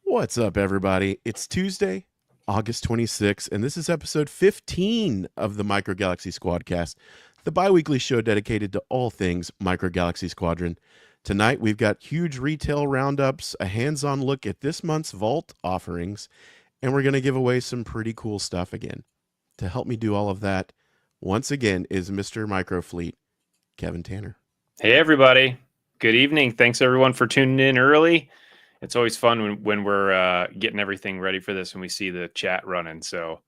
What's up, everybody? It's Tuesday, August 26th, and this is episode 15 of the Micro Galaxy Squadcast, the bi-weekly show dedicated to all things Micro Galaxy Squadron. Tonight, we've got huge retail roundups, a hands-on look at this month's Vault offerings, and we're going to give away some pretty cool stuff again. To help me do all of that, once again, is Mr. Microfleet, Kevin Tanner. Hey, everybody. Good evening. Thanks, everyone, for tuning in early. It's always fun when we're getting everything ready for this and we see the chat running. So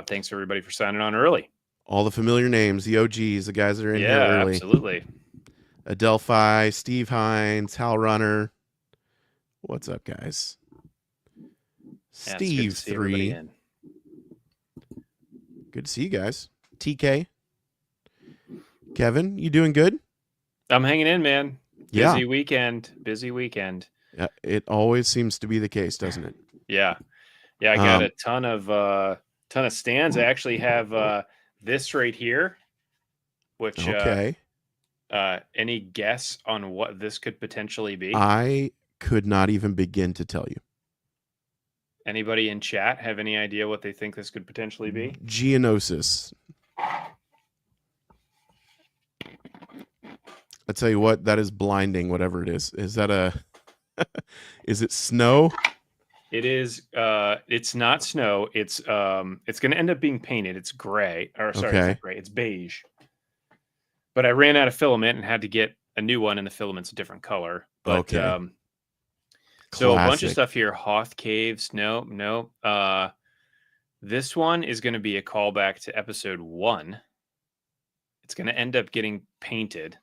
thanks, everybody, for signing on early. All the familiar names, the OGs, the guys that are in here early. Absolutely. Adelphi, Steve Hines, Hal Runner. What's up, guys? Steve 3. Good to see you guys. TK. Kevin, you doing good? I'm hanging in, man. Busy weekend. Yeah, it always seems to be the case, doesn't it? Yeah. I got a ton of stands. I actually have this right here, which okay. Any guess on what this could potentially be? I could not even begin to tell you. Anybody in chat have any idea what they think this could potentially be? Geonosis. I tell you what, that is blinding, whatever it is. Is that is it snow? It is. It's not snow. It's going to end up being painted. It's gray. Or sorry, It's not gray. It's beige. But I ran out of filament and had to get a new one, and the filament's a different color. But, okay. So a bunch of stuff here. Hoth Caves. No. This one is going to be a callback to episode 1. It's going to end up getting painted.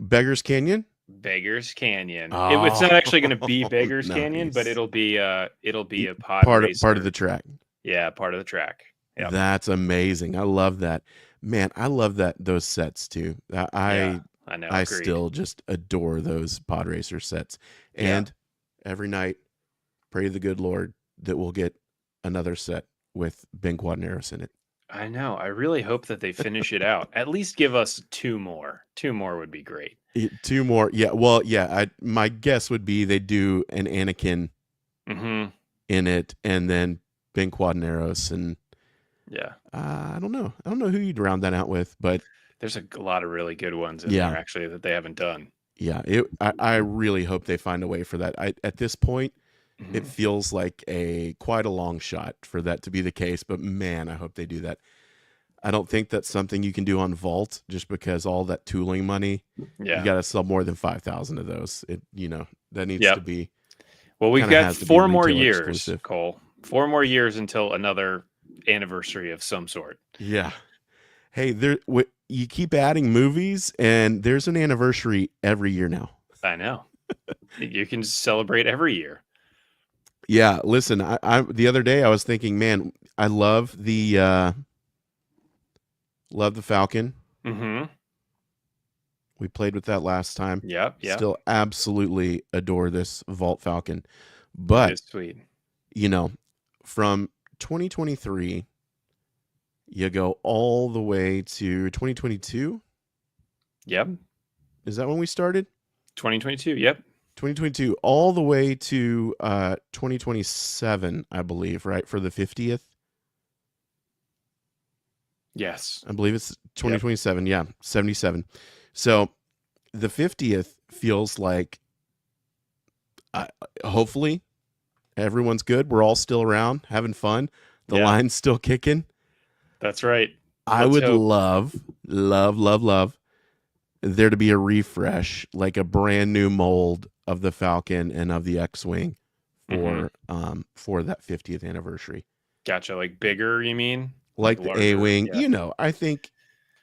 Beggars Canyon? Beggars Canyon. Oh, it's not actually going to be Beggars Canyon, but it'll be a pod part of the track. Yeah, part of the track. Yep. That's amazing. I love that. Man, I love those sets too. I know. I still just adore those pod racer sets. And every night, pray to the good Lord that we'll get another set with Ben Quadneros in it. I know. I really hope that they finish it out. At least give us 2 more. 2 more would be great. 2 more. Yeah. Well, yeah. My guess would be they do an Anakin in it, and then Ben Quadneros, and I don't know. I don't know who you'd round that out with, but there's a lot of really good ones in there actually that they haven't done. Yeah. I really hope they find a way for that. At this point, it feels like quite a long shot for that to be the case, but man, I hope they do that. I don't think that's something you can do on Vault just because all that tooling money. Yeah. You got to sell more than 5,000 of those. That needs to be. Well, we've got 4 more years, exclusive. Cole. 4 more years until another anniversary of some sort. Yeah. Hey, you keep adding movies, and there's an anniversary every year now. I know. You can celebrate every year. Yeah, listen, I the other day I was thinking, man, I love the Falcon. Mm-hmm. We played with that last time. Yep. Still absolutely adore this Vault Falcon. But it's sweet. From 2023, you go all the way to 2022. Yep. Is that when we started? 2022, yep. 2022, all the way to 2027, I believe, right? For the 50th? Yes. I believe it's 2027. Yep. Yeah, 77. So the 50th feels like, hopefully, everyone's good. We're all still around, having fun. The line's still kicking. That's right. I would love there to be a refresh, like a brand new mold of the Falcon and of the X-Wing for that 50th anniversary. Gotcha. Like bigger, you mean? Like the A-Wing. Yeah. I think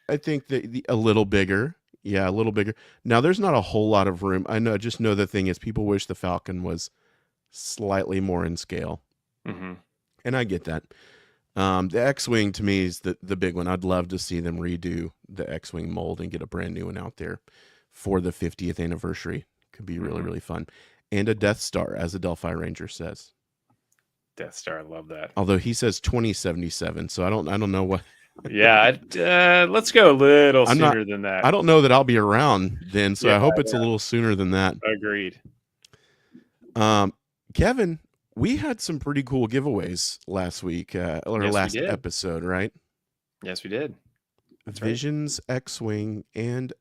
that a little bigger. Yeah, a little bigger. Now, there's not a whole lot of room. I just know the thing is people wish the Falcon was slightly more in scale. Mm-hmm. And I get that. The X-Wing to me is the big one. I'd love to see them redo the X-Wing mold and get a brand new one out there for the 50th anniversary. Could be really, really fun. And a Death Star, as a Delphi Ranger says. Death Star, I love that. Although he says 2077, so I don't know what. Yeah, let's go a little sooner than that. I don't know that I'll be around then, so I hope it's a little sooner than that. Agreed. Kevin, we had some pretty cool giveaways last week, or Yes, we last did. episode, right? Yes, we did. That's Visions right. X-Wing and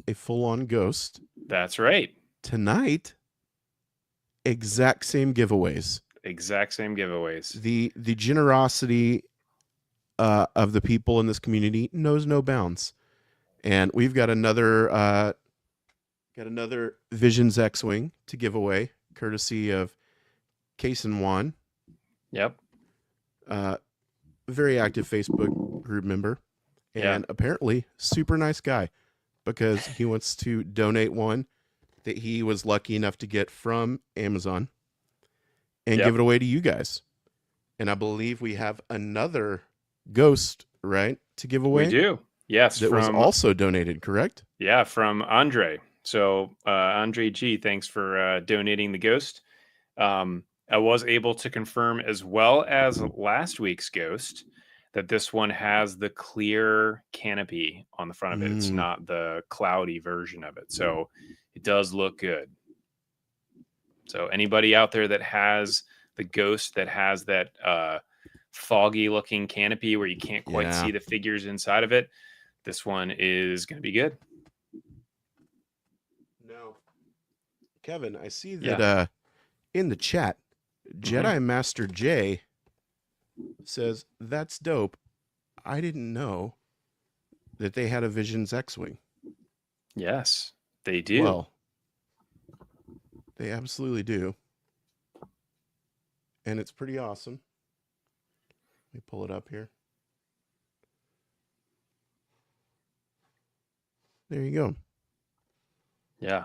a full-on Ghost. That's right. Tonight, exact same giveaways. Exact same giveaways. The generosity of the people in this community knows no bounds. And we've got another Visions X-Wing to give away, courtesy of Case and Juan. Yep. Very active Facebook group member, and apparently super nice guy, because he wants to donate one that he was lucky enough to get from Amazon and give it away to you guys. And I believe we have another Ghost, right, to give away. We do. Yes. That was also donated, correct? Yeah, from Andre. So Andre G, thanks for donating the Ghost. I was able to confirm, as well as last week's Ghost, that this one has the clear canopy on the front of it. It's not the cloudy version of it. So it does look good. So anybody out there that has the Ghost that has that foggy looking canopy where you can't quite see the figures inside of it, this one is going to be good. No. Kevin, I see that in the chat, Jedi Master J says, "That's dope. I didn't know that they had a Visions X-Wing." Yes, they do. Well, they absolutely do. And it's pretty awesome. Let me pull it up here. There you go. Yeah.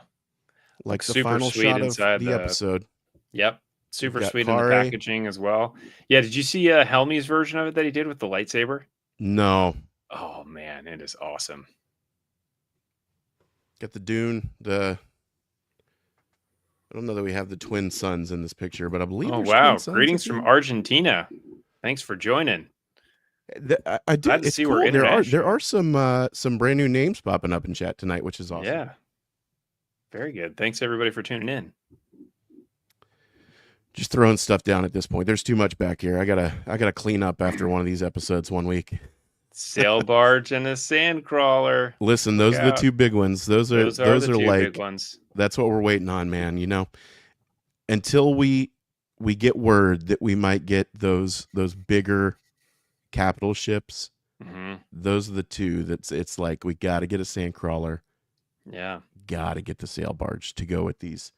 Like the final shot of the episode. Yep. Super sweet in the packaging as well. Yeah. Did you see Helmy's version of it that he did with the lightsaber? No. Oh, man. It is awesome. Got the Dune. I don't know that we have the twin sons in this picture, but I believe. Oh, wow. Greetings from Argentina. Thanks for joining. I do. It's cool. There are some brand new names popping up in chat tonight, which is awesome. Yeah. Very good. Thanks everybody for tuning in. Just throwing stuff down at this point. There's too much back here. I gotta clean up after one of these episodes one week. Sail barge and a sand crawler. Listen, those are the two big ones. Those are like big ones. That's what we're waiting on, man. You know, until we get word that we might get those bigger capital ships. Those are the two. It's like we got to get a sand crawler. Yeah, got to get the sail barge to go with these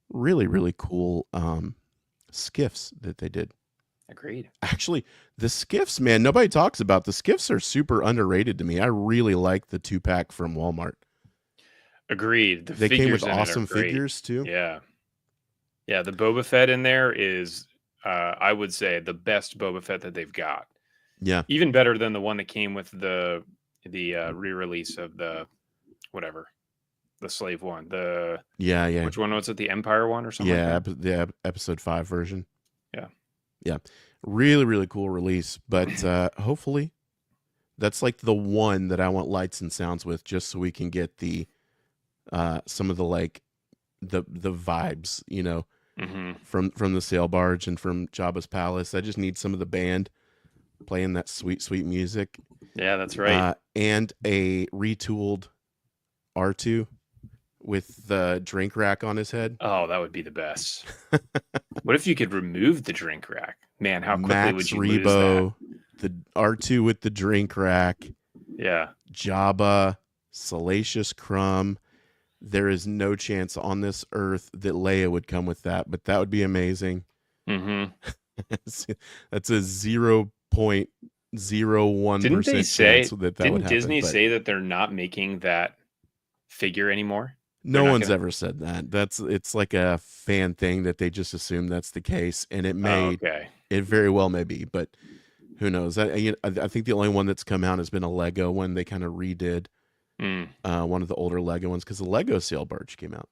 really, really cool skiffs that they did. Agreed. Actually, the skiffs, man, nobody talks about. The skiffs are super underrated to me. I really like the 2-pack from Walmart. Agreed. They came with awesome figures too. Yeah. Yeah, the Boba Fett in there is, I would say, the best Boba Fett that they've got. Yeah. Even better than the one that came with the re-release of the slave one. Yeah. Which one was it? The Empire one or something? Yeah, the episode 5 version. Yeah. Really, really cool release. But hopefully that's like the one that I want lights and sounds with, just so we can get the some of the like the vibes, you know, from the sail barge and from Jabba's palace. I just need some of the band playing that sweet, sweet music. Yeah, that's right. And a retooled R2 with the drink rack on his head. Oh, that would be the best. What if you could remove the drink rack? Man, how quickly Max would you Rebo, lose the R2 with the drink rack. Yeah. Jabba, Salacious Crumb. There is no chance on this earth that Leia would come with that, but that would be amazing. That's a 0.01% chance that would happen. Didn't Disney say that they're not making that figure anymore? No one's ever said that. It's like a fan thing that they just assume that's the case, and it may, it very well may be, but who knows? I think the only one that's come out has been a Lego one. They kind of redid one of the older Lego ones because the Lego sail barge came out.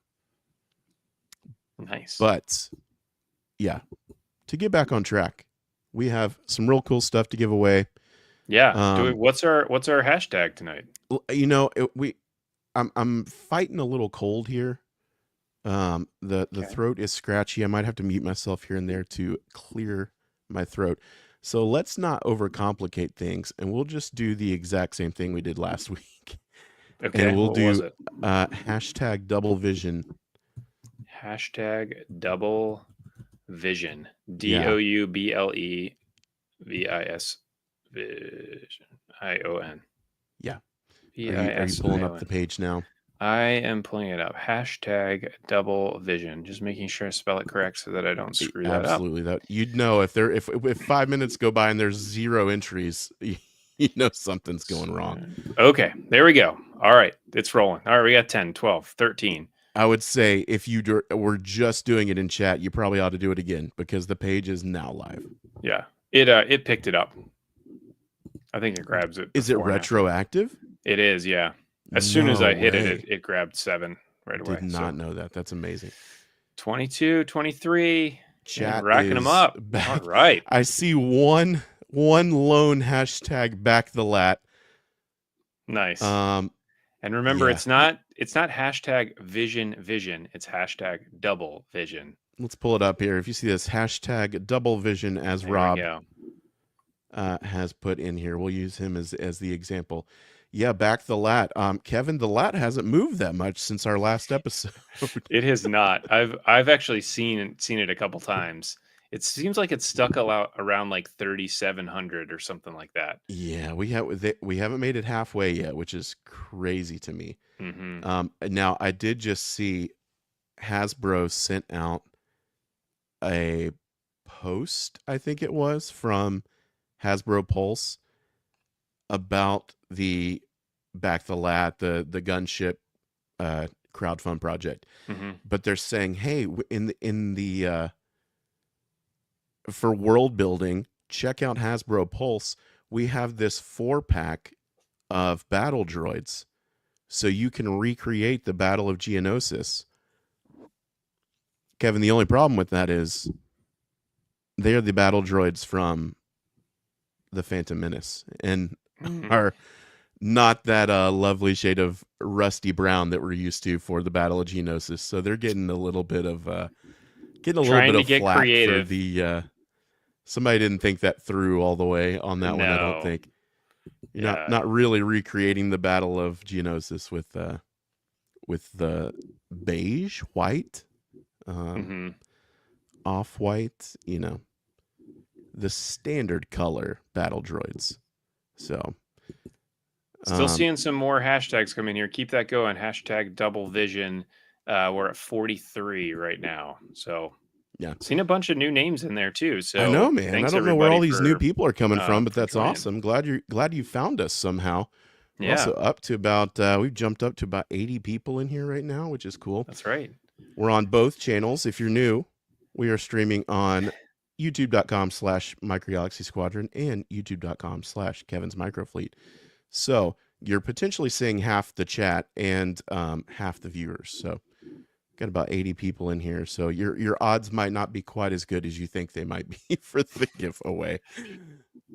Nice, but yeah, to get back on track, we have some real cool stuff to give away. Yeah, what's our hashtag tonight? You know, I'm fighting a little cold here. The throat is scratchy. I might have to mute myself here and there to clear my throat. So let's not overcomplicate things, and we'll just do the exact same thing we did last week. Okay. And we'll what was do it? hashtag double vision. Hashtag double vision. DOUBLEVIS vision. ION. Yeah. Are you pulling up the page now? I am pulling it up. Hashtag double vision. Just making sure I spell it correct so that I don't screw that up. Absolutely. That you'd know if 5 minutes go by and there's 0 entries, you know something's going wrong. Okay, there we go. All right, it's rolling. All right, we got 10, 12, 13. I would say if you were just doing it in chat, you probably ought to do it again because the page is now live. Yeah, it picked it up. I think it grabs it. Is it retroactive? It is, yeah. As soon as I hit it grabbed 7 right away. Did not know that. That's amazing. 22, 23. Chat racking them up. Back. All right. I see one lone hashtag back the lat. Nice. And remember, it's not hashtag vision. It's hashtag double vision. Let's pull it up here. If you see this hashtag double vision, as there Rob has put in here, we'll use him as the example. Yeah, back the lat. Kevin, the lat hasn't moved that much since our last episode. It has not. I've actually seen it a couple times. It seems like it's stuck around like 3,700 or something like that. Yeah, we haven't made it halfway yet, which is crazy to me. Mm-hmm. Now I did just see Hasbro sent out a post, I think it was, from Hasbro Pulse about the back the lat, the gunship crowdfund project. Mm-hmm. But they're saying, hey, in the for world building, check out Hasbro Pulse. We have this 4-pack of battle droids, so you can recreate the Battle of Geonosis. Kevin, the only problem with that is they are the battle droids from the Phantom Menace and are not that lovely shade of rusty brown that we're used to for the Battle of Geonosis. So they're getting a little bit of flack creative. For the somebody didn't think that through all the way on that one. I don't think you're not really recreating the Battle of Geonosis with the beige, white, off-white, the standard color battle droids. So still seeing some more hashtags come in here. Keep that going. Hashtag double vision. We're at 43 right now. So yeah, seen a bunch of new names in there too. So I know, man. I don't know where all these new people are coming from, but that's awesome. Glad you found us somehow. We're also up to about we've jumped up to about 80 people in here right now, which is cool. That's right. We're on both channels. If you're new, we are streaming on youtube.com/microgalaxy Squadron and youtube.com/Kevin's Microfleet. So you're potentially seeing half the chat and half the viewers. So got about 80 people in here. So your odds might not be quite as good as you think they might be for the giveaway.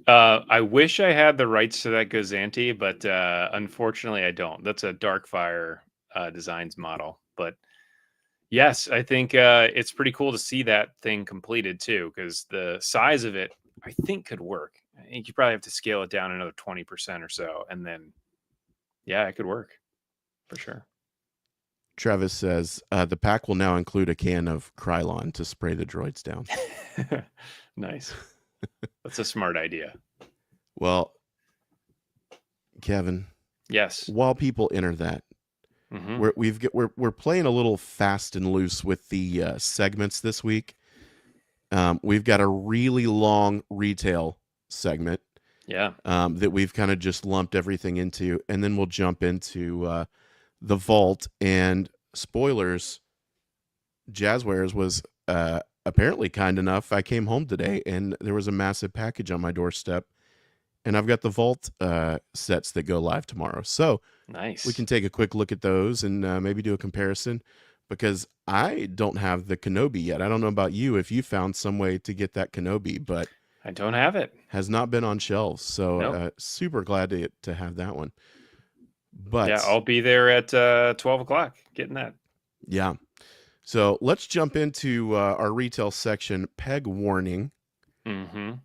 I wish I had the rights to that Gozanti, but unfortunately I don't. That's a Darkfire Designs model. But yes, I think it's pretty cool to see that thing completed too, because the size of it, I think, could work. I think you probably have to scale it down another 20% or so, and then, yeah, it could work for sure. Travis says the pack will now include a can of Krylon to spray the droids down. Nice. That's a smart idea. Well, Kevin. Yes. While people enter that, we're playing a little fast and loose with the segments this week. We've got a really long retail segment. Yeah. That we've kind of just lumped everything into, and then we'll jump into the vault. And spoilers, Jazzwares was apparently kind enough. I came home today and there was a massive package on my doorstep, and I've got the vault sets that go live tomorrow. So nice. We can take a quick look at those and maybe do a comparison, because I don't have the Kenobi yet. I don't know about you, if you found some way to get that Kenobi, but I don't have it. Has not been on shelves. So nope. Super glad to have that one. But yeah, I'll be there at 12 o'clock getting that. Yeah. So let's jump into our retail section. Peg warning. Mm-hmm.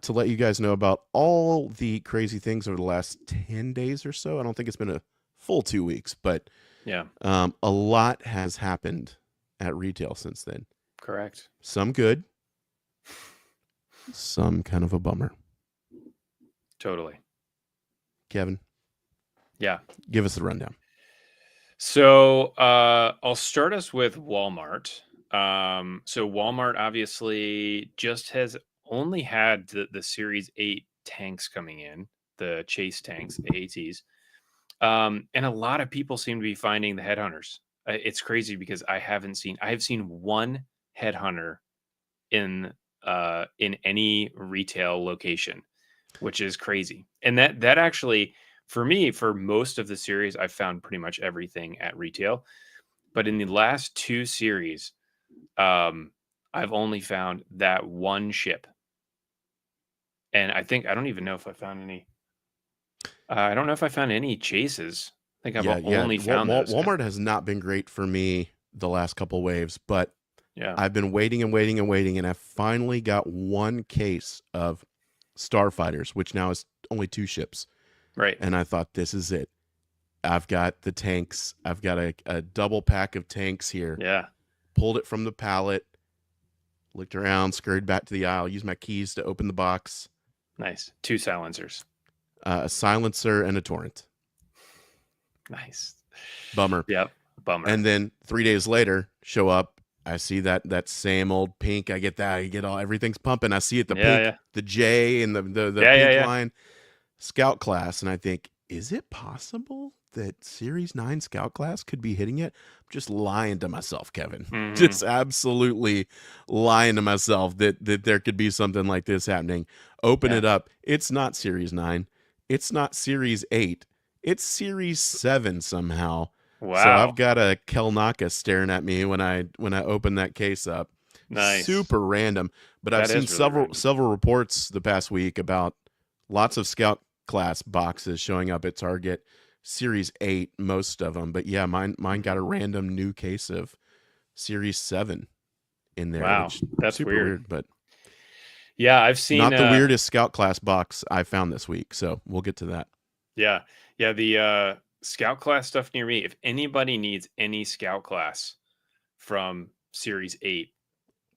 To let you guys know about all the crazy things over the last 10 days or so. I don't think it's been a full 2 weeks, but Yeah. a lot has happened at retail since then. Correct. Some good, some kind of a bummer. Totally. Kevin, Yeah. give us the rundown. So I'll start us with Walmart. So Walmart obviously just has only had the Series 8 tanks coming in, the Chase tanks, the ATs. And a lot of people seem to be finding the headhunters. It's crazy because I have seen one headhunter in any retail location, which is crazy. And that actually, for me, for most of the series, I found pretty much everything at retail. But in the last two series, I've only found that one ship. And I don't even know if I found any. I don't know if I found any chases. I think I've Yeah. only found those. Walmart has not been great for me the last couple waves, but Yeah. I've been waiting and waiting and waiting, and I finally got one case of Starfighters, which now is only 2 ships. Right. And I thought, this is it. I've got the tanks. I've got a double pack of tanks here. Yeah. Pulled it from the pallet, looked around, scurried back to the aisle, used my keys to open the box. Nice. 2 silencers. A silencer and a torrent. Nice. Bummer. Yep. Bummer. And then 3 days later, show up. I see that same old pink. I get that. I get everything's pumping. I see it, the pink, the J and the pink line scout class. And I think, is it possible that Series 9 scout class could be hitting it? I'm just lying to myself, Kevin. Mm-hmm. Just absolutely lying to myself that there could be something like this happening. Open it up. It's not Series 9. It's not Series 8. It's Series 7 somehow. Wow. So I've got a Kelnaka staring at me when I open that case up. Nice. Super random. But I've seen several reports the past week about lots of Scout class boxes showing up at Target. Series 8, most of them. But yeah, mine got a random new case of Series 7 in there. Wow. Which That's super weird. But yeah, I've seen not the weirdest Scout class box I found this week. So we'll get to that. Yeah. Yeah. The Scout class stuff near me, if anybody needs any Scout class from Series 8,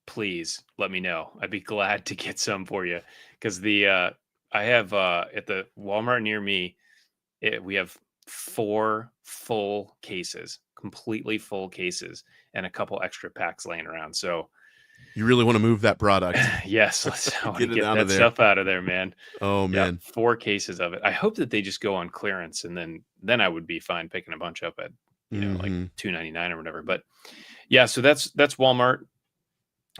please let me know. I'd be glad to get some for you. Because I have at the Walmart near me, we have 4 full cases, completely full cases, and a couple extra packs laying around. So you really want to move that product. Yes, let's get that of there. Stuff out of there, man. Oh man, 4 cases of it. I hope that they just go on clearance, and then I would be fine picking a bunch up at like $2.99 or whatever. But yeah, so that's Walmart.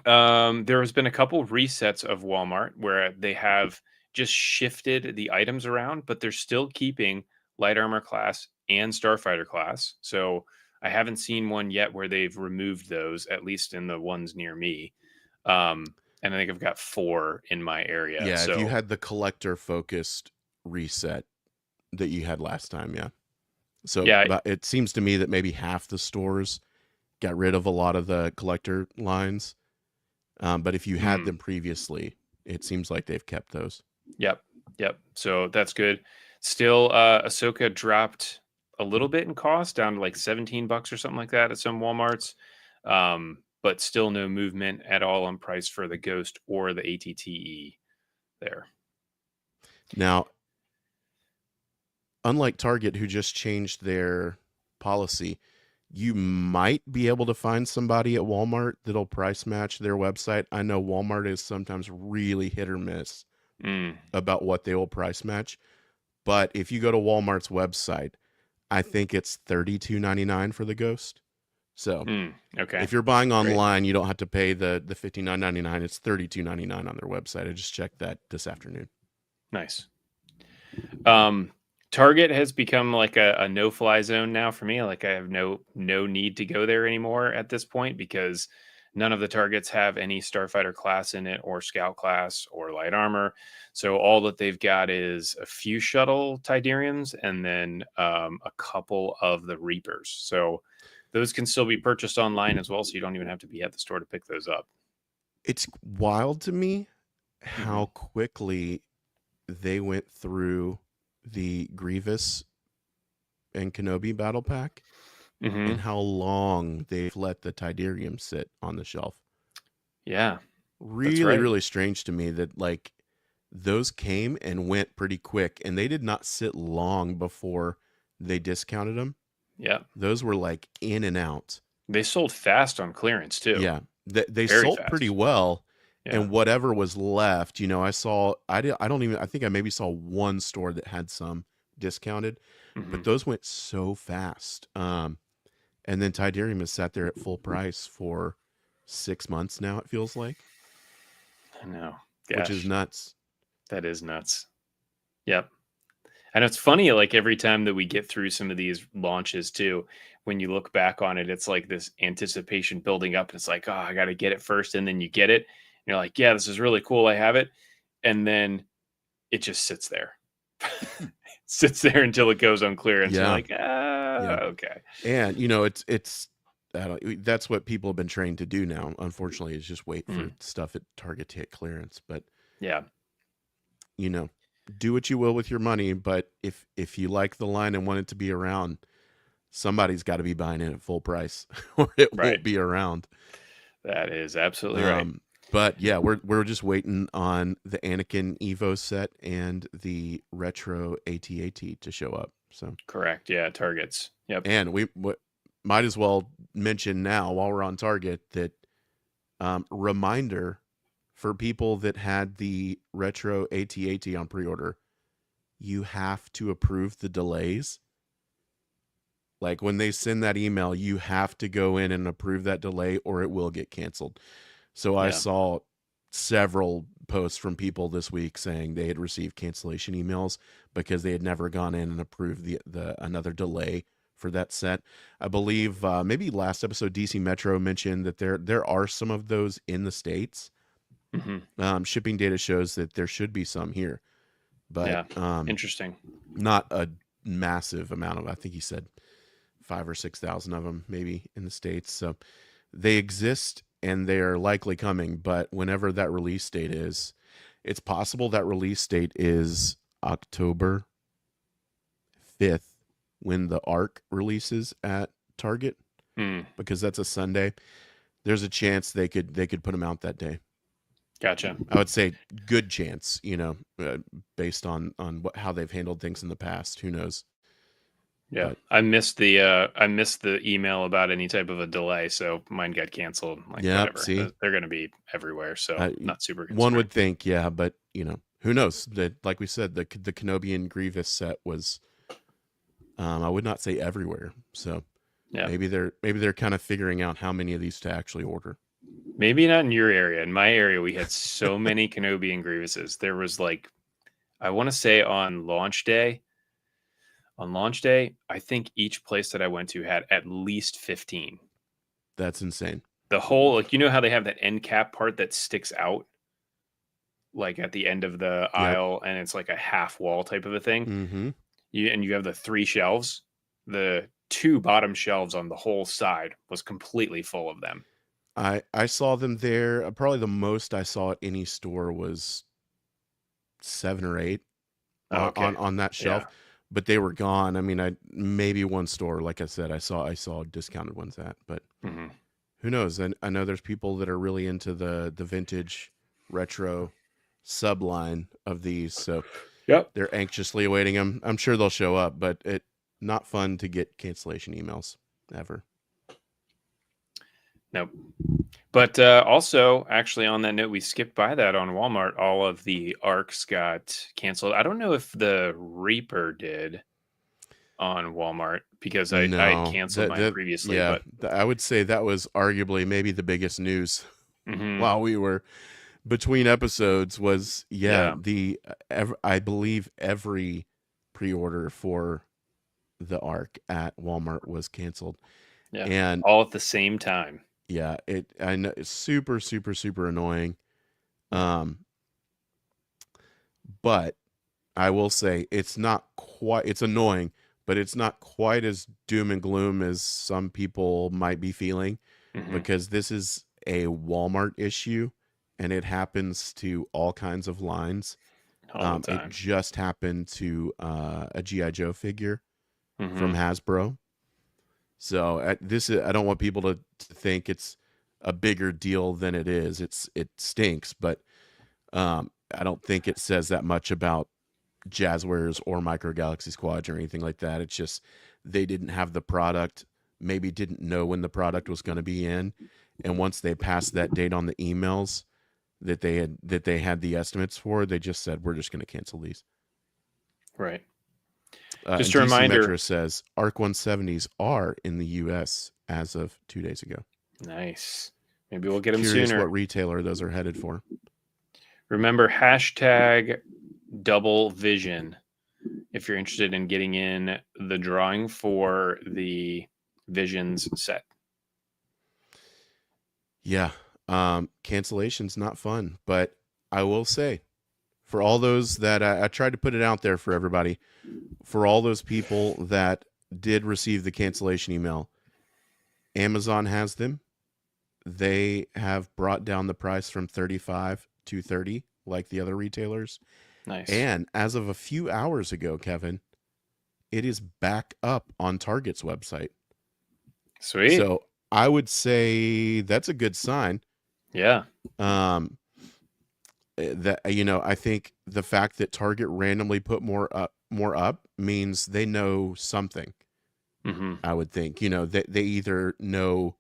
There has been a couple resets of Walmart where they have just shifted the items around, but they're still keeping light armor class and starfighter class. So I haven't seen one yet where they've removed those, at least in the ones near me. And I think I've got 4 in my area. Yeah, so if you had the collector focused reset that you had last time, yeah. So yeah, it seems to me that maybe half the stores got rid of a lot of the collector lines. But if you had them previously, it seems like they've kept those. Yep. So that's good. Still, Ahsoka dropped a little bit in cost, down to like $17 or something like that at some Walmarts. But still no movement at all on price for the Ghost or the ATTE there. Now, unlike Target, who just changed their policy, you might be able to find somebody at Walmart that'll price match their website. I know Walmart is sometimes really hit or miss about what they will price match. But if you go to Walmart's website, I think it's $32.99 for the Ghost. So okay, if you're buying online, you don't have to pay the $59.99. It's $32.99 on their website. I just checked that this afternoon. Nice. Target has become like a no-fly zone now for me. Like I have no need to go there anymore at this point because none of the Targets have any Starfighter class in it or Scout class or light armor. So all that they've got is a few shuttle Tidarians and then a couple of the Reapers. So those can still be purchased online as well, so you don't even have to be at the store to pick those up. It's wild to me Mm-hmm. how quickly they went through the Grievous and Kenobi battle pack Mm-hmm. and how long they've let the Tidarium sit on the shelf. Yeah, that's Really, right. really strange to me that like those came and went pretty quick, and they did not sit long before they discounted them. Yeah, Those were like in and out. they sold fast on clearance too. Yeah, they Very sold pretty fast. well, Yeah. and whatever was left, I don't even, I think I maybe saw one store that had some discounted, Mm-hmm. but those went so fast. And then Tidarium has sat there at full price for 6 months now. It feels like, I know. which is Gosh, nuts. that is nuts. Yep. And it's funny, like every time that we get through some of these launches too, when you look back on it, it's like this anticipation building up. And it's like, oh, I got to get it first. And then you get it. And you're like, yeah, this is really cool. I have it. And then it just sits there. Sits there until it goes on clearance. You're Yeah, like, ah, yeah, okay. and it's that's what people have been trained to do now. Unfortunately, is just wait for stuff at Target to hit clearance. But Yeah. you know, do what you will with your money. But if you like the line and want it to be around, somebody's got to be buying it at full price, or it Right. won't be around. That is absolutely right. But yeah, we're just waiting on the Anakin Evo set and the retro AT-AT to show up. So Correct. Yeah. Targets. Yep. and we might as well mention now while we're on Target that reminder for people that had the retro AT-AT on pre-order, you have to approve the delays. Like when they send that email, you have to go in and approve that delay or it will get canceled. So I saw several posts from people this week saying they had received cancellation emails because they had never gone in and approved the another delay for that set. I believe maybe last episode DC Metro mentioned that there are some of those in the States. Mm-hmm. Shipping data shows that there should be some here, but Interesting. not a massive amount of. I think he said 5,000 or 6,000 of them maybe in the States. So they exist and they are likely coming, but whenever that release date is, it's possible that release date is October 5th when the ARC releases at Target, because that's a Sunday. There's a chance they could put them out that day. Gotcha. I would say good chance, based on how they've handled things in the past. Who knows? Yeah, but I missed the email about any type of a delay, so mine got canceled. Like whatever, see? They're going to be everywhere, so not super concerned. One would think, yeah, but who knows? That, like we said, the Kenobi and Grievous set was, I would not say everywhere. So yeah, maybe they're kind of figuring out how many of these to actually order. Maybe not in your area. In my area, we had so many Kenobi and Grievouses. There was like, I want to say on launch day, I think each place that I went to had at least 15. That's insane. The whole, like, how they have that end cap part that sticks out, like at the end of the aisle, and it's like a half wall type of a thing. Mm-hmm. You have the 3 shelves. The 2 bottom shelves on the whole side was completely full of them. I saw them there. Probably the most I saw at any store was 7 or 8 on that shelf. Yeah. But they were gone. I mean, maybe one store, like I said, I saw discounted ones at, but who knows? And I know there's people that are really into the vintage retro subline of these, so they're anxiously awaiting them. I'm sure they'll show up, but it not fun to get cancellation emails ever. Nope. But also, actually, on that note, we skipped by that on Walmart. All of the ARCs got canceled. I don't know if the Reaper did on Walmart because I canceled mine previously. Yeah, but I would say that was arguably maybe the biggest news while we were between episodes was I believe every pre-order for the ARC at Walmart was canceled. Yeah, and all at the same time. Yeah, I know it's super, super, super annoying. But I will say it's not quite, it's annoying, but it's not quite as doom and gloom as some people might be feeling, because this is a Walmart issue and it happens to all kinds of lines. All the time. It just happened to a G.I. Joe figure from Hasbro. So I don't want people to think it's a bigger deal than it is. It stinks, but I don't think it says that much about Jazzwares or Micro Galaxy Squadron or anything like that. It's just they didn't have the product, maybe didn't know when the product was going to be in, and once they passed that date on the emails that they had the estimates for, they just said, we're just going to cancel these. Right. Just a reminder. Metro says ARC 170s are in the U.S. as of 2 days ago. Nice. Maybe we'll get them Curious sooner. What retailer those are headed for. Remember #double vision if you're interested in getting in the drawing for the Visions set. Yeah. Cancellation's not fun, but I will say, for all those that I tried to put it out there for everybody, for all those people that did receive the cancellation email, Amazon has them. They have brought down the price from $35 to $30, like the other retailers. Nice. And as of a few hours ago, Kevin, it is back up on Target's website. Sweet. So I would say that's a good sign. Yeah. That, I think the fact that Target randomly put more up means they know something. I would think, they either know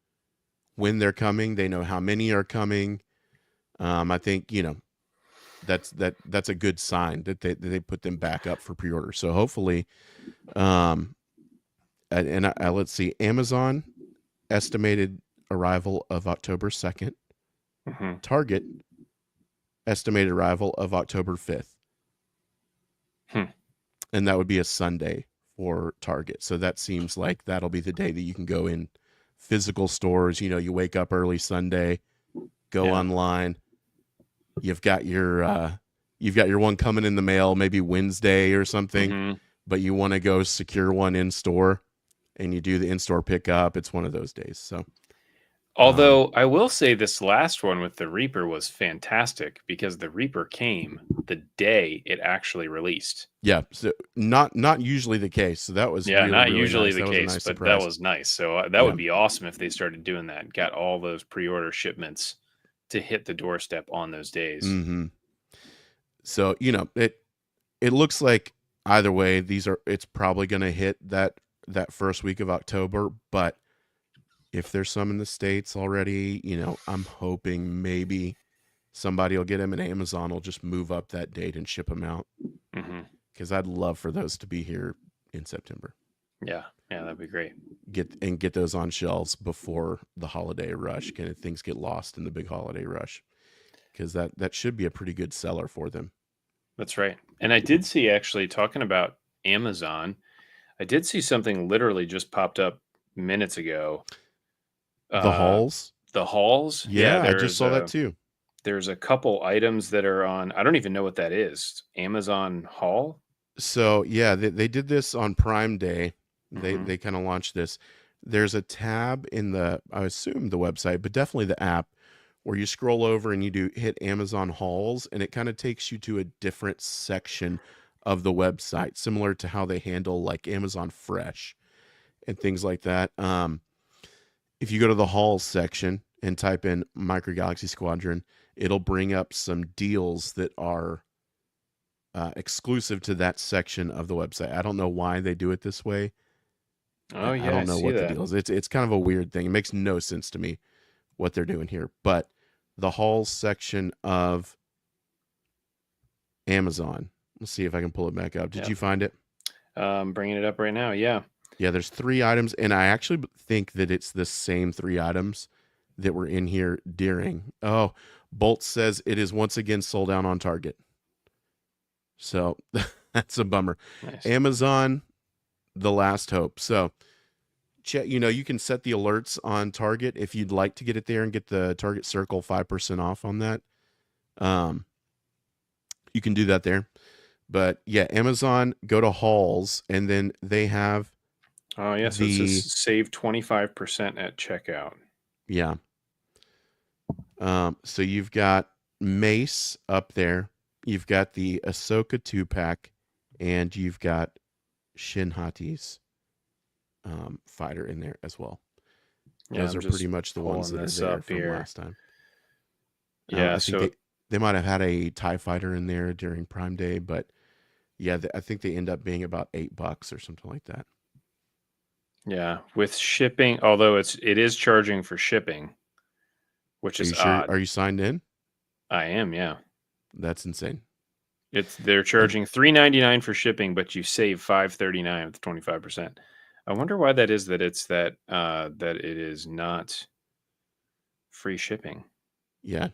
when they're coming, they know how many are coming. I think, that's a good sign that they put them back up for pre-order. So hopefully, let's see, Amazon estimated arrival of October 2nd. Target estimated arrival of October 5th. And that would be a Sunday for Target. So that seems like that'll be the day that you can go in physical stores. You wake up early Sunday, go online. You've got your one coming in the mail maybe Wednesday or something, but you want to go secure one in store and you do the in-store pickup. It's one of those days. So although I will say this last one with the Reaper was fantastic because the Reaper came the day it actually released. Yeah, so not usually the case. So that was not really usually nice. the case, nice but surprise. that was nice. So that would be awesome if they started doing that. Got all those pre-order shipments to hit the doorstep on those days. So it looks like either way it's probably going to hit that first week of October, but if there's some in the States already, I'm hoping maybe somebody will get them and Amazon will just move up that date and ship them out. Because I'd love for those to be here in September. Yeah, that'd be great. Get those on shelves before the holiday rush. Things get lost in the big holiday rush. Because that should be a pretty good seller for them. That's right. And I did see, actually, talking about Amazon, I did see something literally just popped up minutes ago. The hauls? The hauls? Yeah, I just saw that too. There's a couple items that are on, I don't even know what that is. Amazon haul? So, yeah, they did this on Prime Day. They kind of launched this. There's a tab in I assume the website, but definitely the app, where you scroll over and you hit Amazon hauls, and it kind of takes you to a different section of the website, similar to how they handle like Amazon Fresh and things like that. If you go to the hauls section and type in Micro Galaxy Squadron, it'll bring up some deals that are exclusive to that section of the website. I don't know why they do it this way. Oh, yeah, I don't know what the deal is. It's kind of a weird thing. It makes no sense to me what they're doing here. But the hauls section of Amazon, let's see if I can pull it back up. Did you find it? Bringing it up right now. Yeah. Yeah, there's 3 items, and I actually think that it's the same 3 items that were in here during. Oh, Bolt says it is once again sold out on Target. So that's a bummer. Nice. Amazon, the last hope. So, you can set the alerts on Target if you'd like to get it there and get the Target Circle 5% off on that. You can do that there. But yeah, Amazon, go to hauls, and then they have Oh yeah, so it says save 25% at checkout. Yeah. So you've got Mace up there. You've got the Ahsoka 2-pack, and you've got Shinhati's fighter in there as well. Yeah, Those are pretty much the ones that are there from here. last time. Yeah, I think they might have had a TIE fighter in there during Prime Day, but yeah, I think they end up being about $8 or something like that. Yeah, with shipping, although it is charging for shipping, which is odd. Are you signed in? I am, yeah. That's insane. They're charging $3.99 for shipping, but you save $5.39 with 25%. I wonder why that is. That it is not free shipping. Yeah.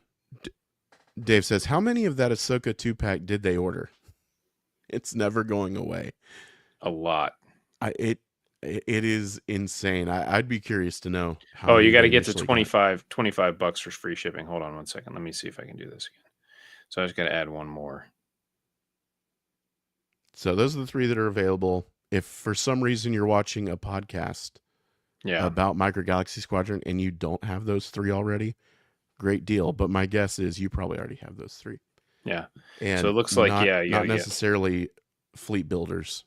Dave says, how many of that Ahsoka 2-pack did they order? It's never going away. A lot. It is insane. I'd be curious to know how. Oh, you got to get to $25 for free shipping. Hold on one second. Let me see if I can do this again. So I just got to add one more. So those are the 3 that are available. If for some reason you're watching a podcast about Micro Galaxy Squadron and you don't have those 3 already, great deal. But my guess is you probably already have those 3. Yeah. And so it looks like, not necessarily fleet builders.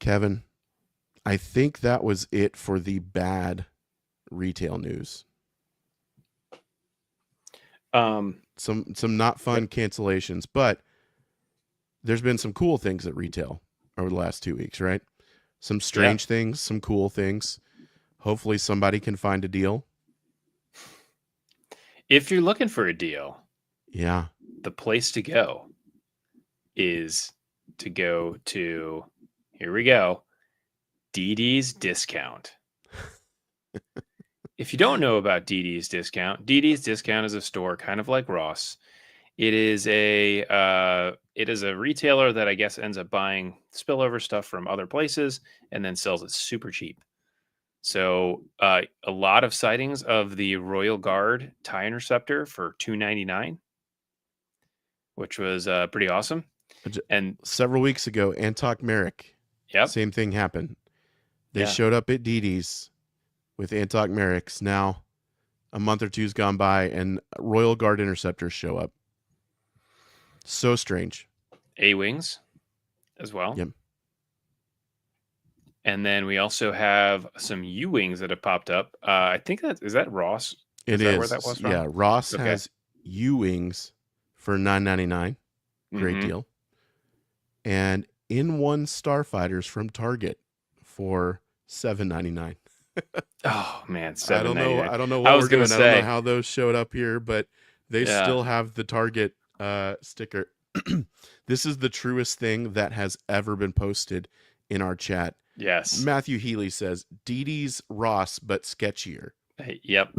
Kevin, I think that was it for the bad retail news. Some not fun cancellations, but there's been some cool things at retail over the last 2 weeks, right? Some strange things, some cool things. Hopefully somebody can find a deal. If you're looking for a deal, the place to go is to go to, here we go, DD's Discount. If you don't know about DD's Discount is a store kind of like Ross. It is a retailer that I guess ends up buying spillover stuff from other places and then sells it super cheap. So a lot of sightings of the Royal Guard TIE Interceptor for $2.99, which was pretty awesome. And several weeks ago, Antok Merrick, same thing happened. They showed up at DD's with Antok Merricks. Now, a month or two's gone by, and Royal Guard Interceptors show up. So strange. A-Wings as well. Yep. And then we also have some U-Wings that have popped up. I think is that Ross? Is that where that was from? Yeah, Ross has U-Wings for $9.99. Great deal. And In-1 Starfighters from Target for $7.99. Oh man, $7.99. I don't know what we're doing. I don't know how those showed up here, but they still have the Target sticker. This is the truest thing that has ever been posted in our chat. Yes. Matthew Healy says, DD's Ross, but sketchier. Yep.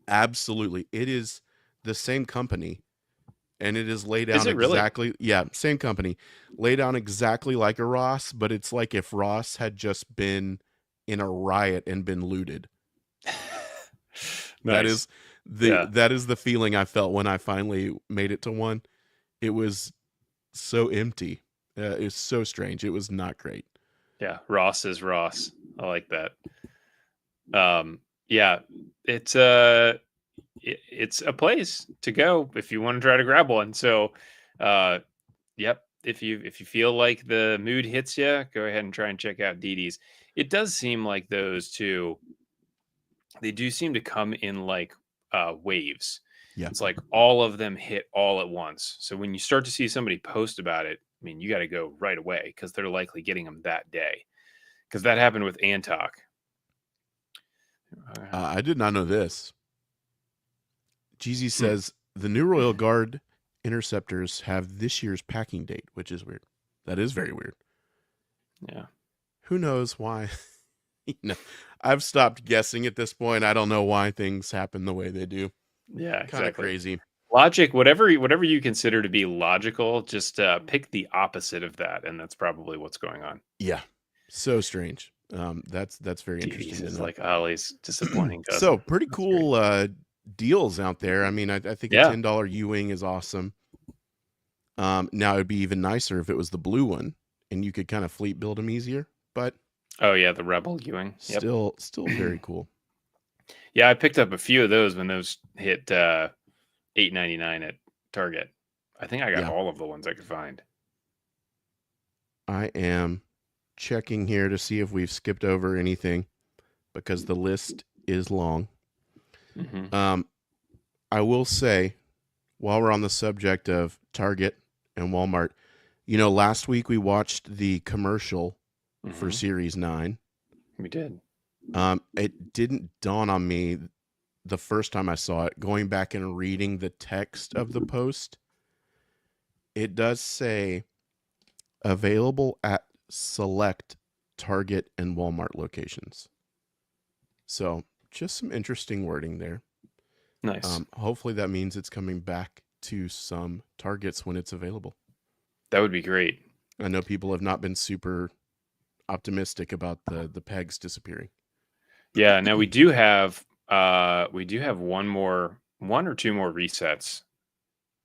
Absolutely. It is the same company, and it is laid out exactly. Really? Yeah, same company. Laid down exactly like a Ross, but it's like if Ross had just been in a riot and been looted. Nice. That is the feeling I felt when I finally made it to one. It was so empty. It was so strange. It was not great. Yeah, Ross is Ross. I like that. Yeah, it's a place to go if you want to try to grab one. So, yep. If you feel like the mood hits you, go ahead and try and check out DD's. It does seem like those two, they do seem to come in like waves. Yeah, it's like all of them hit all at once. So when you start to see somebody post about it, I mean, you got to go right away because they're likely getting them that day. Because that happened with Antok. I did not know this. Jeezy says the new Royal Guard Interceptors have this year's packing date, which is weird. That is very weird. Yeah. Who knows why? I've stopped guessing at this point. I don't know why things happen the way they do. Yeah, kind of crazy. Logic, whatever you consider to be logical, just pick the opposite of that, and that's probably what's going on. Yeah, so strange. That's very interesting. It's like Ollie's disappointing. So pretty cool deals out there. I mean, I think a $10 U-Wing is awesome. Now it'd be even nicer if it was the blue one, and you could kind of fleet build them easier. But oh yeah, the Rebel Ewing. Yep. Still very cool. Yeah, I picked up a few of those when those hit $8.99 at Target. I think I got all of the ones I could find. I am checking here to see if we've skipped over anything because the list is long. Mm-hmm. I will say, while we're on the subject of Target and Walmart, last week we watched the commercial for Series 9. We did. It didn't dawn on me the first time I saw it. Going back and reading the text of the post, it does say available at select Target and Walmart locations. So just some interesting wording there. Nice. Hopefully that means it's coming back to some Targets when it's available. That would be great. I know people have not been super optimistic about the pegs disappearing. Yeah. Now we do have one or two more resets,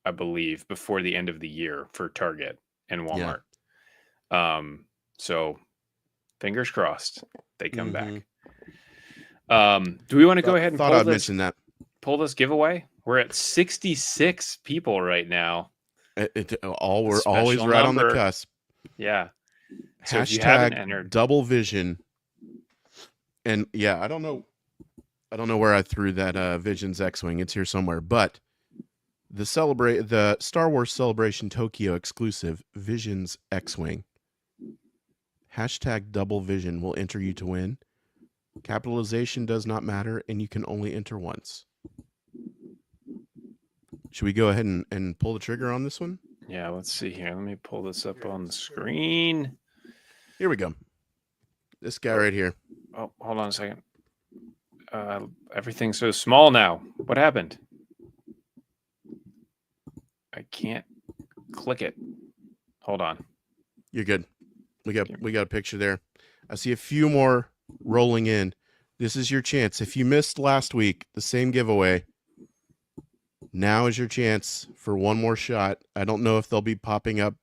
I believe, before the end of the year for Target and Walmart. Yeah. So fingers crossed they come back. Do we want to go ahead and mention that? Pull this giveaway? We're at 66 people right now. We're always right on the cusp. Yeah. So Hashtag double vision. And yeah, I don't know where I threw that Visions X-Wing. It's here somewhere, but the Star Wars Celebration Tokyo exclusive Visions X-Wing. Hashtag double vision will enter you to win. Capitalization does not matter, and you can only enter once. Should we go ahead and pull the trigger on this one? Yeah, let's see here. Let me pull this up on the screen. Here we go. This guy right here. Oh, hold on a second. Everything's so small now. What happened? I can't click it. Hold on. You're good. We got a picture there. I see a few more rolling in. This is your chance. If you missed last week, the same giveaway, now is your chance for one more shot. I don't know if they'll be popping up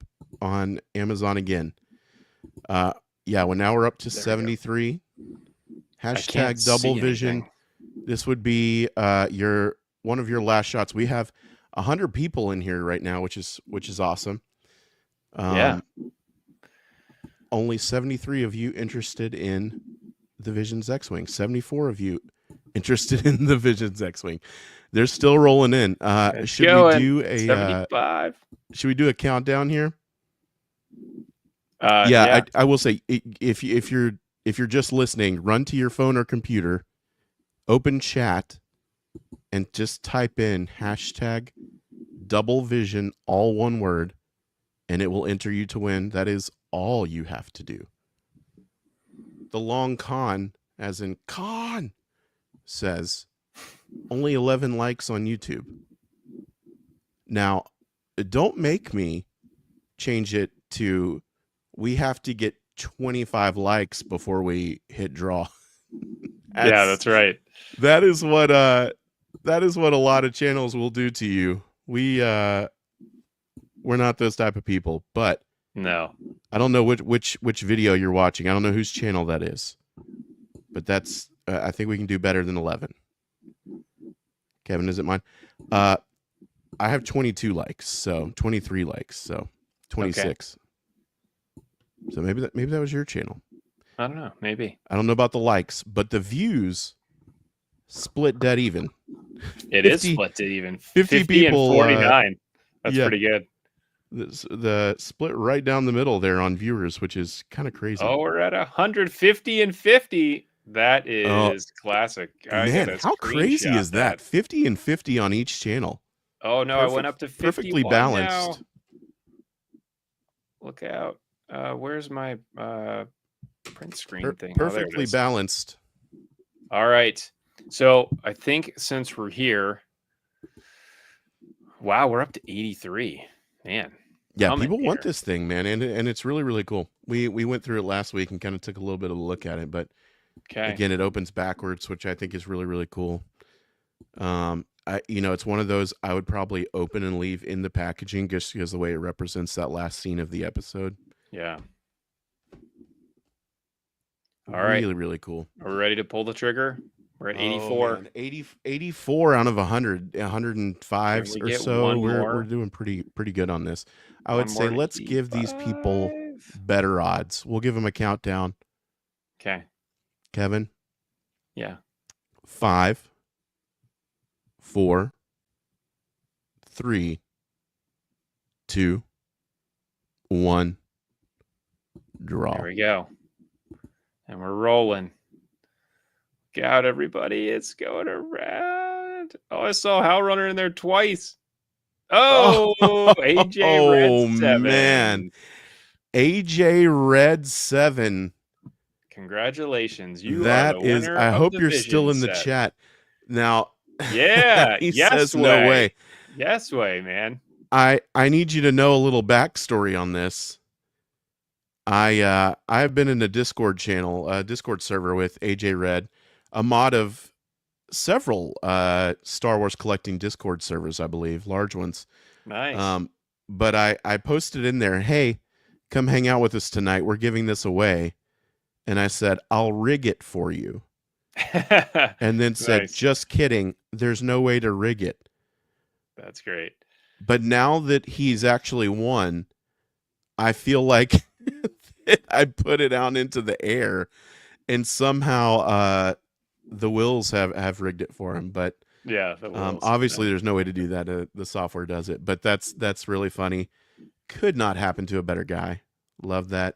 on Amazon again. Now we're up to 73. Hashtag double vision. This would be one of your last shots. We have 100 people in here right now, which is awesome. Yeah. Only 73 of you interested in the Visions X-Wing. 74 of you interested in the Visions X-Wing. They're still rolling in. Should we do a 75? Should we do a countdown here? I will say, if you're just listening, run to your phone or computer, open chat, and just type in hashtag double vision, all one word, and it will enter you to win. That is all you have to do. The long con, as in con, says only 11 likes on YouTube. Now, don't make me change it to we have to get 25 likes before we hit draw. Yeah, that's right. That is what a lot of channels will do to you. We're not those type of people, but no. I don't know which video you're watching. I don't know whose channel that is. But that's I think we can do better than 11. Kevin, is it mine? I have 22 likes, so 23 likes, so 26. Okay. So maybe that was your channel. I don't know. Maybe. I don't know about the likes, but the views split dead even. It is split dead even. 50 people, and 49. That's pretty good. The split right down the middle there on viewers, which is kind of crazy. Oh, we're at 150 and 50. That is classic. Man, how crazy is that? 50 and 50 on each channel. Oh, no, I went up to 51 perfectly balanced. Now. Look out. Where's my print screen thing? Perfectly balanced. All right. So I think since we're here, wow, we're up to 83. Man. Yeah, people want this thing, man, and it's really, really cool. We went through it last week and kind of took a little bit of a look at it, but again, it opens backwards, which I think is really, really cool. it's one of those I would probably open and leave in the packaging just because the way it represents that last scene of the episode. Yeah. All Really, right. really cool. Are we ready to pull the trigger? We're at 84. Man. 84 out of 100, 105 or so. We're doing pretty good on this. I would say let's give these people better odds. We'll give them a countdown. Okay. Kevin? Yeah. 5, 4, 3, 2, 1. Draw. There we go. And we're rolling. Get out, everybody. It's going around. Oh, I saw Hal Runner in there twice. Oh, AJ Red 7. Man. AJ Red 7. Congratulations. You that are the is, winner. I of hope the you're Vision still in the set. chat. Now, yeah, he yes says way. No way. Yes way, man. I need you to know a little backstory on this. I've been in a Discord channel, Discord server with AJ Red, a mod of several Star Wars collecting Discord servers, I believe, large ones. Nice. But I posted in there, hey, come hang out with us tonight. We're giving this away. And I said, I'll rig it for you. And then said, Nice. just kidding. There's no way to rig it. That's great. But now that he's actually won, I feel like I put it out into the air and somehow the Wills have rigged it for him. But yeah, obviously there's no way to do that. The software does it. But that's really funny. Could not happen to a better guy. Love that.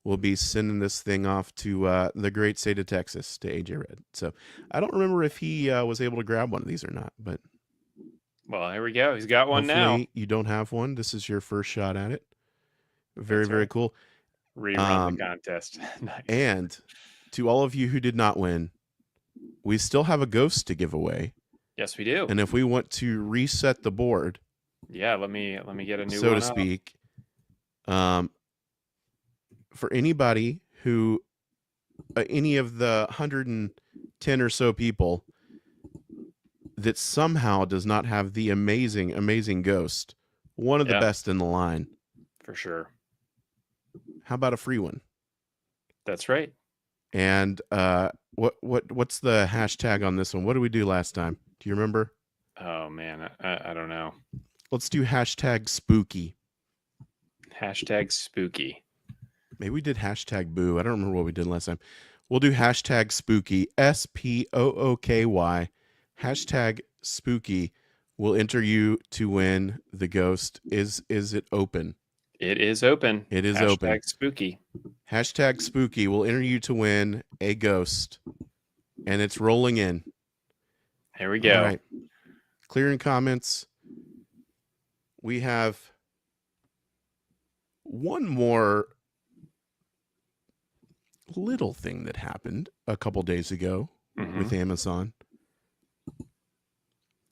We'll be sending this thing off to the great state of Texas, to AJ Red. So I don't remember if he was able to grab one of these or not. But well, here we go. He's got one now. You don't have one. This is your first shot at it. Very cool. Rerun the contest. Nice. And to all of you who did not win, we still have a ghost to give away. Yes, we do. And if we want to reset the board, yeah, let me get a new so one to speak. For anybody who, any of the 110 or so people that somehow does not have the amazing ghost, one of the best in the line, for sure. How about a free one? That's right. And what's the hashtag on this one? What did we do last time? Do you remember? Oh man, I don't know. Let's do hashtag spooky. Hashtag spooky. Maybe we did hashtag boo. I don't remember what we did last time. We'll do hashtag spooky. SPOOKY. Hashtag spooky will enter you to win the ghost. Is it open? It is open. It is hashtag open. Hashtag spooky. Hashtag spooky will enter you to win a ghost. And it's rolling in. Here we go. All right. Clearing comments. We have one more little thing that happened a couple days ago with Amazon.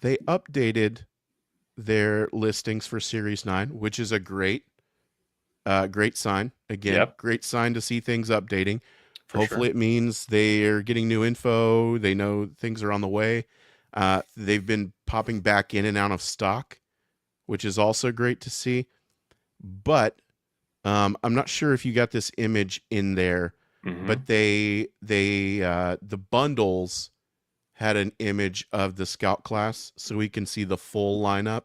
They updated their listings for Series 9, which is a great sign. Again, great sign to see things updating. Hopefully it means they're getting new info. They know things are on the way. They've been popping back in and out of stock, which is also great to see. But I'm not sure if you got this image in there, but the bundles had an image of the Scout class, so we can see the full lineup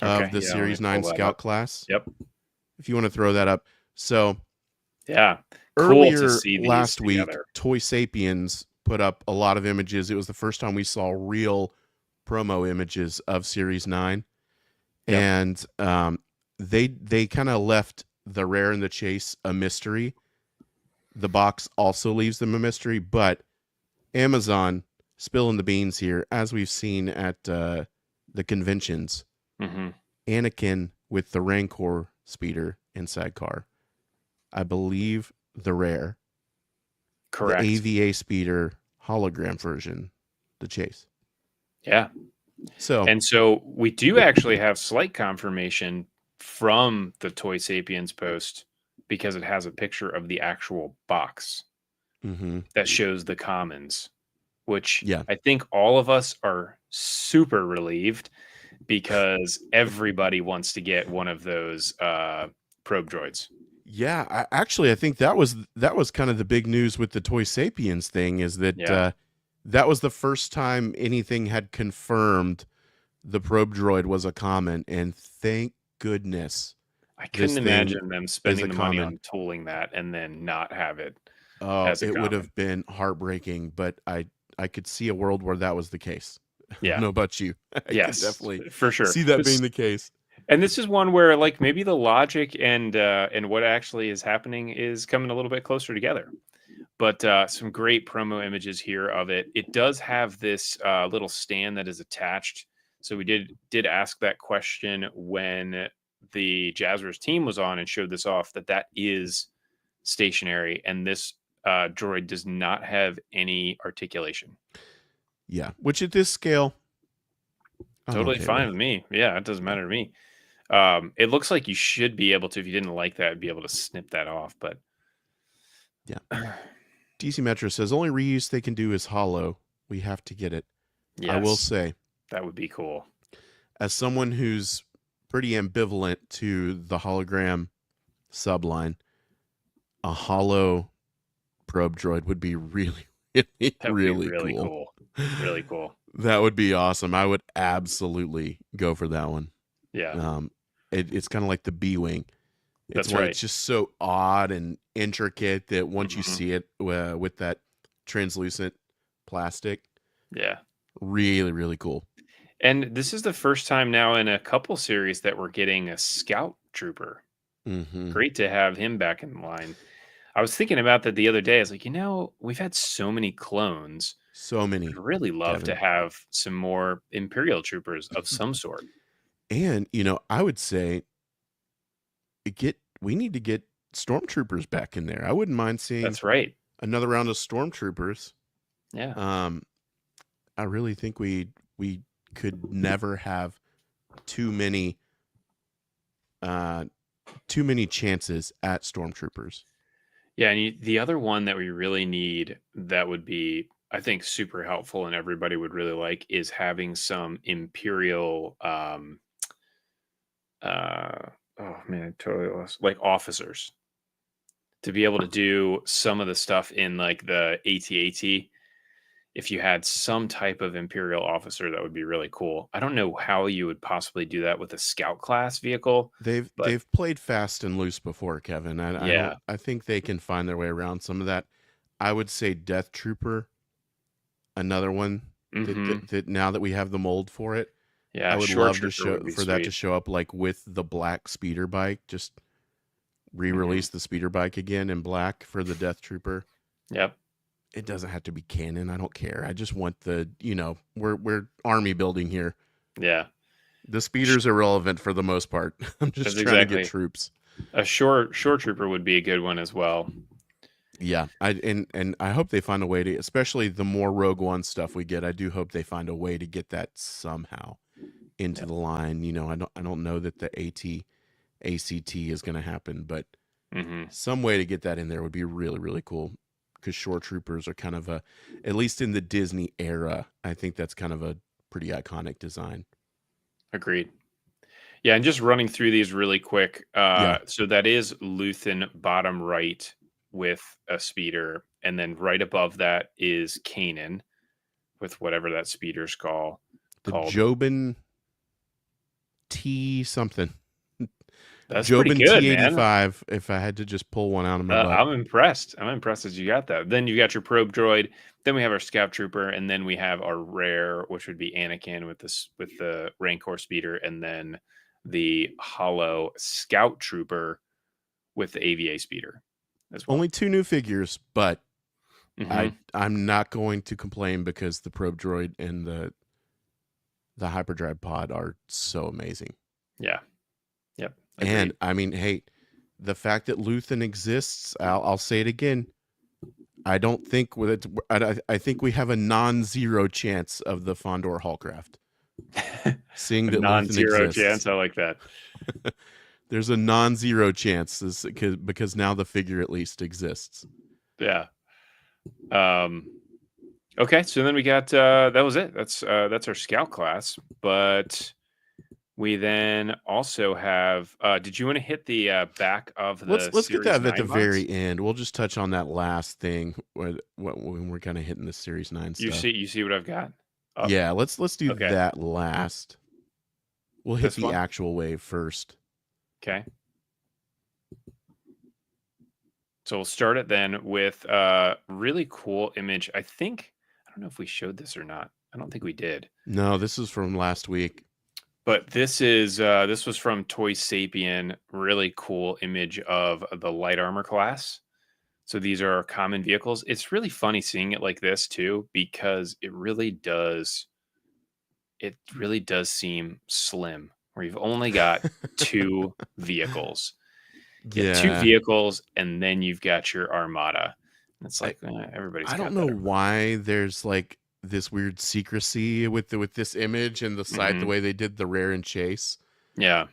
of the Series 9 Scout class. Yep. If you want to throw that up. So yeah, earlier cool to see last week, together. Toy Sapiens put up a lot of images. It was the first time we saw real promo images of Series 9. Yep. And they kind of left the rare and the chase a mystery. The box also leaves them a mystery, but Amazon spilling the beans here, as we've seen at the conventions. Anakin with the Rancor speeder and sidecar. I believe the rare. Correct. The AVA speeder hologram version, the chase. Yeah. So we do actually have slight confirmation from the Toy Sapiens post, because it has a picture of the actual box that shows the commons, which I think all of us are super relieved because everybody wants to get one of those probe droids. Yeah, I think that was kind of the big news with the Toy Sapiens thing, is that Yeah. that was the first time anything had confirmed the probe droid was a common, and thank goodness I couldn't this thing imagine them is spending a the money common. on tooling that and then not have it Oh, as a it would common. have been heartbreaking, but I could see a world where that was the case. I don't Yeah. know about you. I could Yes, definitely for sure. see that being the case. And this is one where like maybe the logic and what actually is happening is coming a little bit closer together. But some great promo images here of it. It does have this little stand that is attached. So we did ask that question when the Jazzers team was on and showed this off, that is stationary, and this droid does not have any articulation. Yeah, which at this scale, I'm Totally okay fine with. with me. Yeah, it doesn't matter to me. It looks like you should be able to, if you didn't like that, be able to snip that off. But Yeah. DC Metro says only reuse they can do is hollow. We have to get it. I will yes, say, that would be cool. as someone who's pretty ambivalent to the hologram subline, a hollow probe droid would be really, really, That would be really really cool. cool. Really cool. That would be awesome. I would absolutely go for that one. Yeah, It's kind of like the B-wing. that's right. It's just so odd and intricate that once you Mhm. see it with that translucent plastic, Yeah. really, really cool. And this is the first time now in a couple series that we're getting a scout trooper. Hmm. Great to have him back in line. I was thinking about that the other day. I was like, we've had so many clones. So I'd many, really love to Kevin. have some more Imperial troopers of some sort. And, I would say we need to get stormtroopers back in there. I wouldn't mind seeing That's right. another round of stormtroopers. Yeah. Um, I really think we could never have too many uh too many chances at stormtroopers. Yeah. And the other one that we really need that would be, I think, super helpful and everybody would really like is having some Imperial oh man, I totally lost, like officers to be able to do some of the stuff in like the AT-AT. If you had some type of Imperial officer, that would be really cool. I don't know how you would possibly do that with a scout class vehicle, but They've played fast and loose before, Kevin. yeah. I think they can find their way around some of that. I would say Death Trooper, another one Hmm. that now that we have the mold for it, I Yeah, would short love to trooper show would be that to sweet. show up like with the black speeder bike. Just Hmm. re-release the speeder bike again in black for the Death Trooper. Yep. It doesn't have to be canon. I don't care. I just want we're army building here. Yeah. The Sh- speeders are relevant for the most part. I'm That's just trying to get exactly. troops. A short trooper would be a good one as well. Yeah, and I hope they find a way to, especially the more Rogue One stuff we get. I do hope they find a way to get that somehow into Yep. the line. I don't know that the ACT is going to happen, but Hmm. some way to get that in there would be really, really cool. Because shore troopers are kind of at least in the Disney era, I think that's kind of a pretty iconic design. Agreed. Yeah, and just running through these really quick. Yeah, So that is Luthen bottom right with a speeder, and then right above that is Kanan with whatever that speeder's the called. Jobin T something. That's pretty Jobin good, man. T85. If I had to just pull one out of my butt. I'm impressed. I'm impressed that you got that. Then you got your probe droid. Then we have our scout trooper, and then we have our rare, which would be Anakin with this with the Rancor speeder, and then the hollow scout trooper with the AVA speeder as well. Only two new figures, but Hmm. I'm not going to complain because the probe droid and the hyperdrive pod are so amazing. Yeah. Yep. And Agreed. I mean, hey, the fact that Luthen exists, I'll say it again. I don't think with it. I think we have a non-zero chance of the Fondor Hallcraft. Seeing A that Luthen non-zero exists, chance. I like that. there's a non-zero chance because now the figure at least exists. Yeah. Um, Okay, so then we got that was it. That's our scout class. But we then also have. Did you want to hit the back of the Let's get Series that at the 9 box? very end. We'll just touch on that last thing when we're kind of hitting the Series 9 stuff. You see what I've got? Up. Yeah, let's do Okay. that last. We'll hit This the one? actual wave first. Okay. So we'll start it then with really cool image. I don't know if we showed this or not. I don't think we did. No, this is from last week. But this was from Toy Sapien. Really cool image of the light armor class. So these are our common vehicles. It's really funny seeing it like this too, because it really does seem slim, where you've only got two vehicles. You have two Yeah. vehicles, and then you've got your armada. It's like everybody's I got don't that know armada. why there's like this weird secrecy with this image and the side the way they did the rare and chase. Yeah.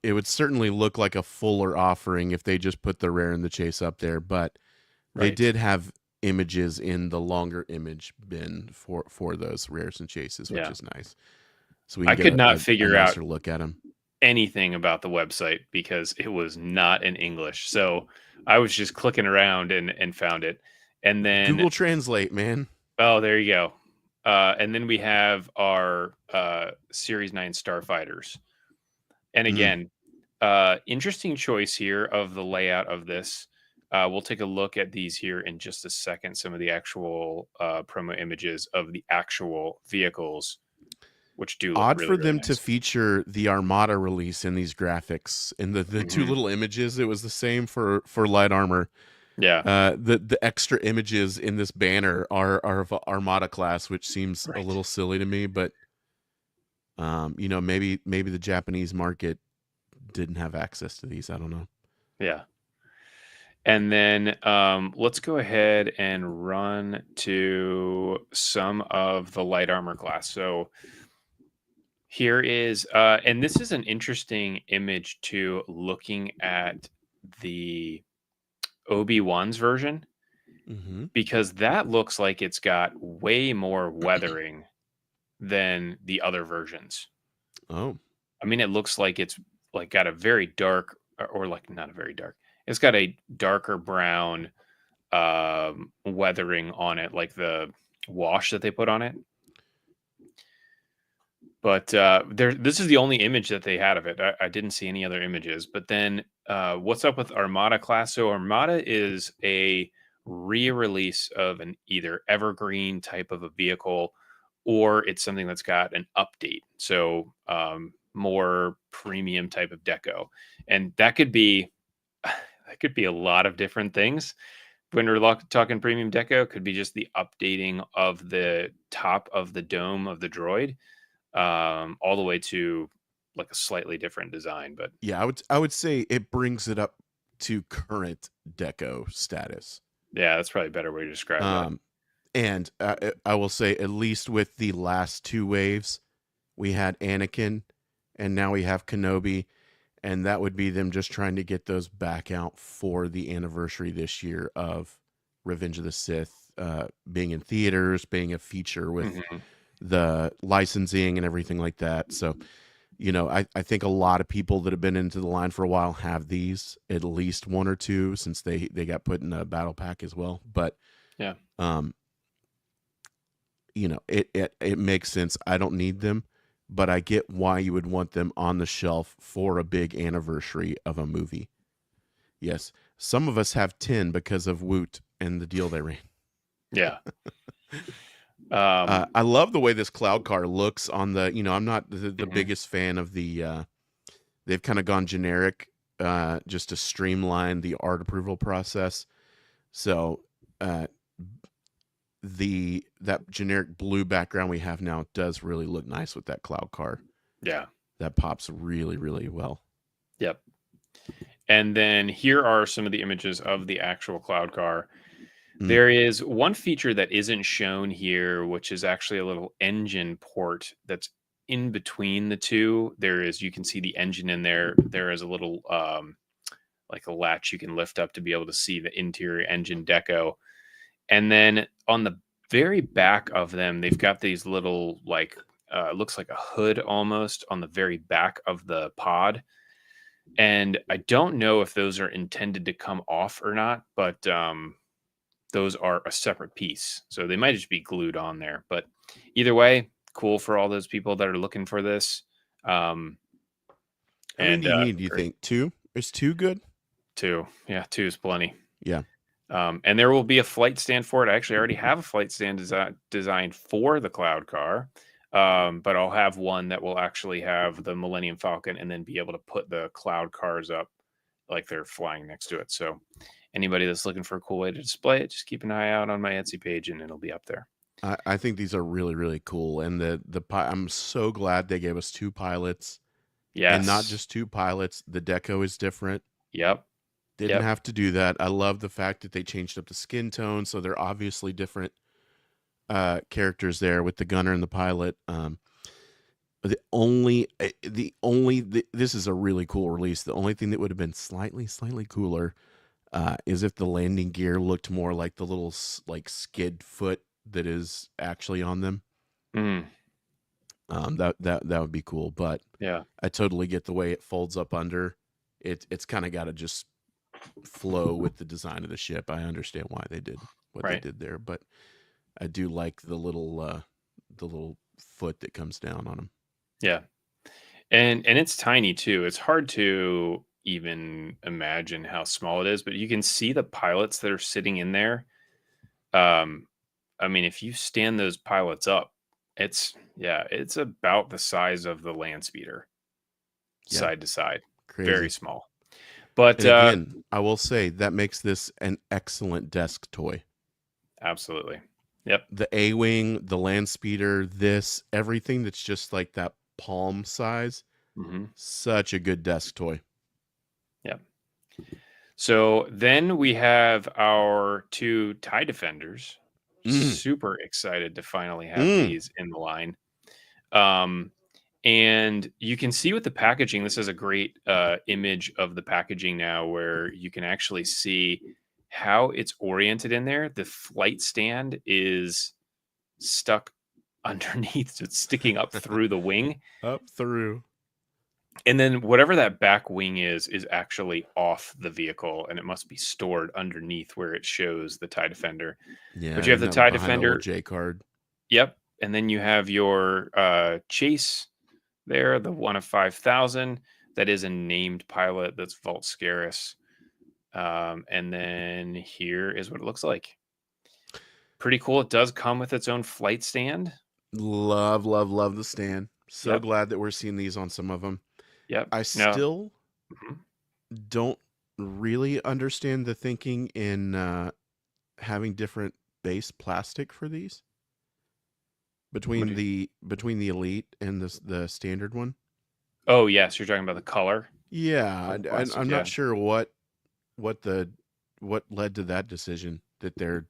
It would certainly look like a fuller offering if they just put the rare and the chase up there, but they Right. did have images in the longer image bin for those rares and chases, which Yeah. is nice. So we I can could get not a figure out nicer look at them. anything about the website because it was not in English. So I was just clicking around and found it. And then Google Translate, man. oh, there you go. And then we have our Series 9 Starfighters. And again, interesting choice here of the layout of this. We'll take a look at these here in just a second. Some of the actual promo images of the actual vehicles, which do look Odd really, for really them to nice. feature the Armada release in these graphics. In the two little images, it was the same for light armor. Yeah. The extra images in this banner are of Armada class, which seems a Right. little silly to me, but maybe the Japanese market didn't have access to these. I don't know. Yeah. And then let's go ahead and run to some of the light armor class. So here is, and this is an interesting image to looking at the Obi-Wan's version, because that looks like it's got way more weathering than the other versions. Oh. I mean, it looks like it's like got a very dark, or like not a very dark. It's got a darker brown weathering on it, like the wash that they put on it. But this is the only image that they had of it. I didn't see any other images. But then, what's up with Armada class? So Armada is a re-release of an either evergreen type of a vehicle, or it's something that's got an update. So more premium type of deco, and that could be a lot of different things. When we're talking premium deco, could be just the updating of the top of the dome of the droid, all the way to like a slightly different design. But Yeah, I would say it brings it up to current deco status. yeah, that's probably a better way to describe that. And I will say, at least with the last two waves, we had Anakin, and now we have Kenobi, and that would be them just trying to get those back out for the anniversary this year of Revenge of the Sith being in theaters, being a feature with the licensing and everything like that. So, I think a lot of people that have been into the line for a while have these, at least one or two, since they got put in a battle pack as well. But Yeah. it makes sense. I don't need them, but I get why you would want them on the shelf for a big anniversary of a movie. Yes, some of us have 10 because of Woot and the deal they ran. Yeah. I love the way this cloud car looks on the, I'm not the biggest fan of the, they've kind of gone generic just to streamline the art approval process. So that generic blue background we have now does really look nice with that cloud car. Yeah. That pops really, really well. Yep. And then here are some of the images of the actual cloud car. There is one feature that isn't shown here, which is actually a little engine port that's in between the two. You can see the engine in there. There is a little like a latch you can lift up to be able to see the interior engine deco. And then on the very back of them, they've got these little like looks like a hood almost on the very back of the pod. And I don't know if those are intended to come off or not, but those are a separate piece. So they might just be glued on there. But either way, cool for all those people that are looking for this. Um, How many and do you need, do you great. think? Two? Is two good? Two. Yeah, two is plenty. Yeah. And there will be a flight stand for it. I actually already have a flight stand designed for the Cloud Car, but I'll have one that will actually have the Millennium Falcon and then be able to put the Cloud Cars up like they're flying next to it. So anybody that's looking for a cool way to display it, just keep an eye out on my Etsy page and it'll be up there. I think these are really, really cool. And I'm so glad they gave us two pilots. And not Yes. just two pilots. The deco is different. Yep. Didn't have to do that. I love the fact that they changed up the skin tone, so they're obviously different characters there with the gunner and the pilot. This is a really cool release. The only thing that would have been slightly cooler is if the landing gear looked more like the little like skid foot that is actually on them. Mm. That would be cool. But yeah, I totally get the way it folds up under. It's kind of got to just flow with the design of the ship. I understand why they did what they did there, but I do like the little foot that comes down on them. Yeah. And it's tiny too. It's hard to even imagine how small it is, but you can see the pilots that are sitting in there. I mean, if you stand those pilots up, it's about the size of the land speeder, side to side. Crazy. Very small. But and again, I will say that makes this an excellent desk toy. Absolutely. Yep. The A-wing, the land speeder, everything that's just like that palm size. Mm-hmm. Such a good desk toy. Yep. So then we have our two TIE Defenders. Super excited to finally have these in the line. And you can see with the packaging, this is a great image of the packaging now where you can actually see how it's oriented in there. The flight stand is stuck underneath. So it's sticking up through the wing. Up through. And then whatever that back wing is actually off the vehicle, and it must be stored underneath where it shows the TIE Defender. Yeah, but you have the TIE Defender J card. Yep, and then you have your Chase there, the one of 5,000. That is a named pilot. That's Vault Scaris. And then here is what it looks like. Pretty cool. It does come with its own flight stand. Love the stand. So glad that we're seeing these on some of them. Yep. I still don't really understand the thinking in having different base plastic for these between the Elite and the standard one. Oh yes, you're talking about the color. Yeah, I'm not sure what led to that decision that they're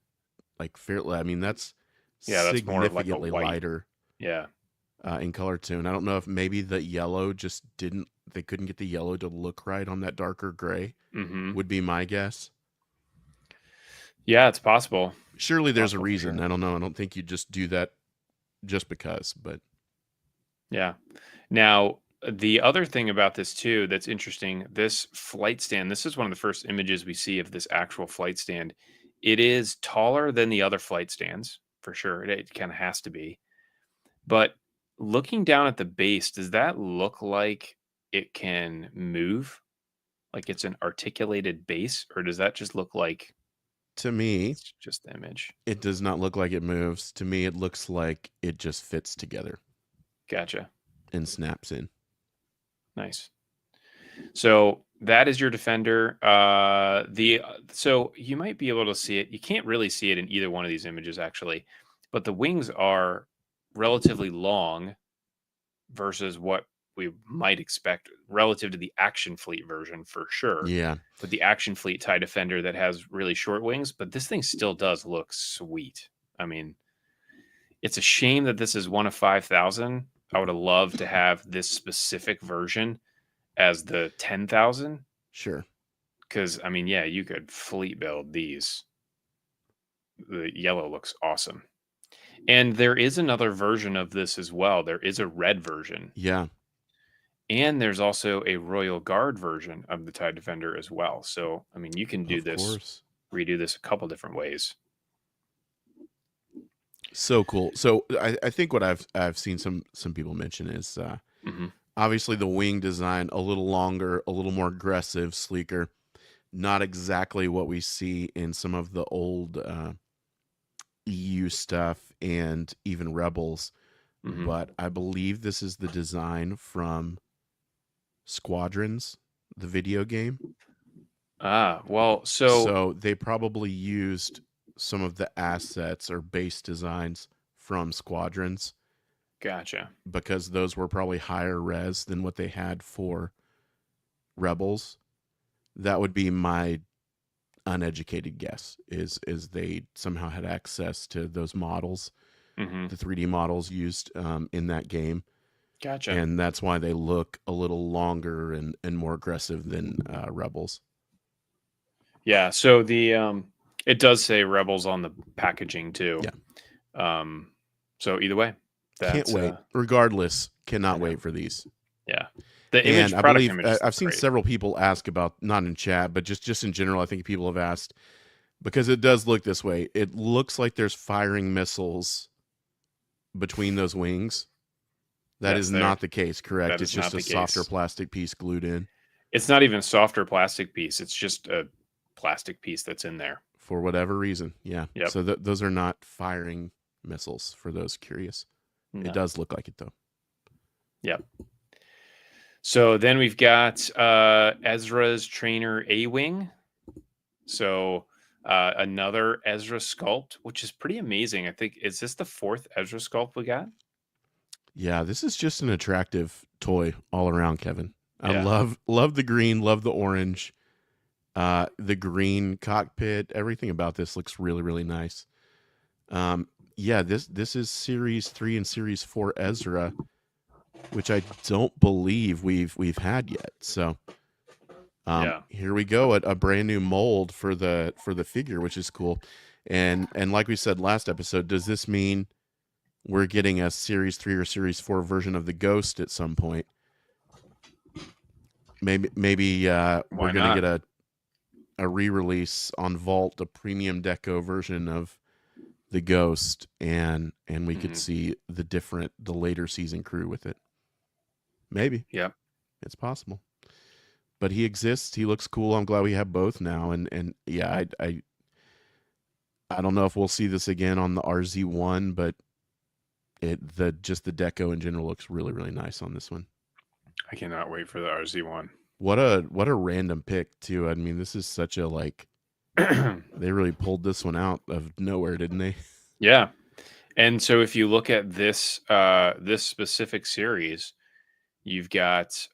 like fairly. I mean, that's significantly more like lighter. Yeah. In color tone. I don't know if maybe the yellow just they couldn't get the yellow to look right on that darker gray. Would be my guess. Yeah, it's possible. Surely there's a reason. Sure. I don't know. I don't think you just do that just because, but yeah. Now, the other thing about this too that's interesting, this flight stand, this is one of the first images we see of this actual flight stand. It is taller than the other flight stands, for sure. It kind of has to be. But looking down at the base, does that look like it can move? Like it's an articulated base? Or does that just look like... To me, it's just the image. It does not look like it moves. To me, it looks like it just fits together. Gotcha. And snaps in. Nice. So that is your Defender. So you might be able to see it. You can't really see it in either one of these images, actually. But the wings are relatively long versus what we might expect relative to the Action Fleet version, for sure. Yeah. With the Action Fleet TIE Defender that has really short wings, but this thing still does look sweet. I mean, it's a shame that this is one of 5,000. I would have loved to have this specific version as the 10,000. Sure. Because, I mean, yeah, you could fleet build these. The yellow looks awesome. And there is another version of this as well. There is a red version. Yeah. And there's also a Royal Guard version of the TIE Defender as well. So, I mean, you can do Of this, course. redo this a couple different ways. So cool. So I think what I've seen some people mention is obviously the wing design a little longer, a little more aggressive, sleeker. Not exactly what we see in some of the old EU stuff and even Rebels, but I believe this is the design from Squadrons, the video game. Well, So they probably used some of the assets or base designs from Squadrons. Gotcha. Because those were probably higher res than what they had for Rebels. That would be my uneducated guess, is they somehow had access to those models, the 3D models used in that game. Gotcha. And that's why they look a little longer and more aggressive than Rebels. Yeah, so the it does say Rebels on the packaging too. Yeah. So either way, can't wait. Regardless, cannot wait for these. Yeah. The image, and I product believe image I've seen great. several people ask about, not in chat, but just in general, I think people have asked, because it does look this way. It looks like there's firing missiles between those wings. That is not the case, correct? It's just a softer plastic piece glued in. It's not even a softer plastic piece. It's just a plastic piece that's in there. For whatever reason, yeah. Yep. So those are not firing missiles, for those curious. No. It does look like it, though. Yep. So then we've got Ezra's trainer A-Wing. So another Ezra sculpt, which is pretty amazing. I think, is this the 4th Ezra sculpt we got? Yeah, this is just an attractive toy all around, Kevin. I love the green, love the orange, the green cockpit. Everything about this looks really, really nice. Yeah, this is Series 3 and Series 4 Ezra, which I don't believe we've had yet. So here we go, a brand new mold for the figure, which is cool. And like we said last episode, does this mean we're getting a Series 3 or Series 4 version of the Ghost at some point? Maybe we're going to get a re-release on Vault, a premium deco version of the Ghost, and we could see the later season crew with it. Maybe. Yeah. It's possible. But he exists. He looks cool. I'm glad we have both now. And yeah, I don't know if we'll see this again on the RZ1, but just the deco in general looks really, really nice on this one. I cannot wait for the RZ1. What a random pick too. I mean, this is such a they really pulled this one out of nowhere, didn't they? Yeah. And so if you look at this this specific series, you've got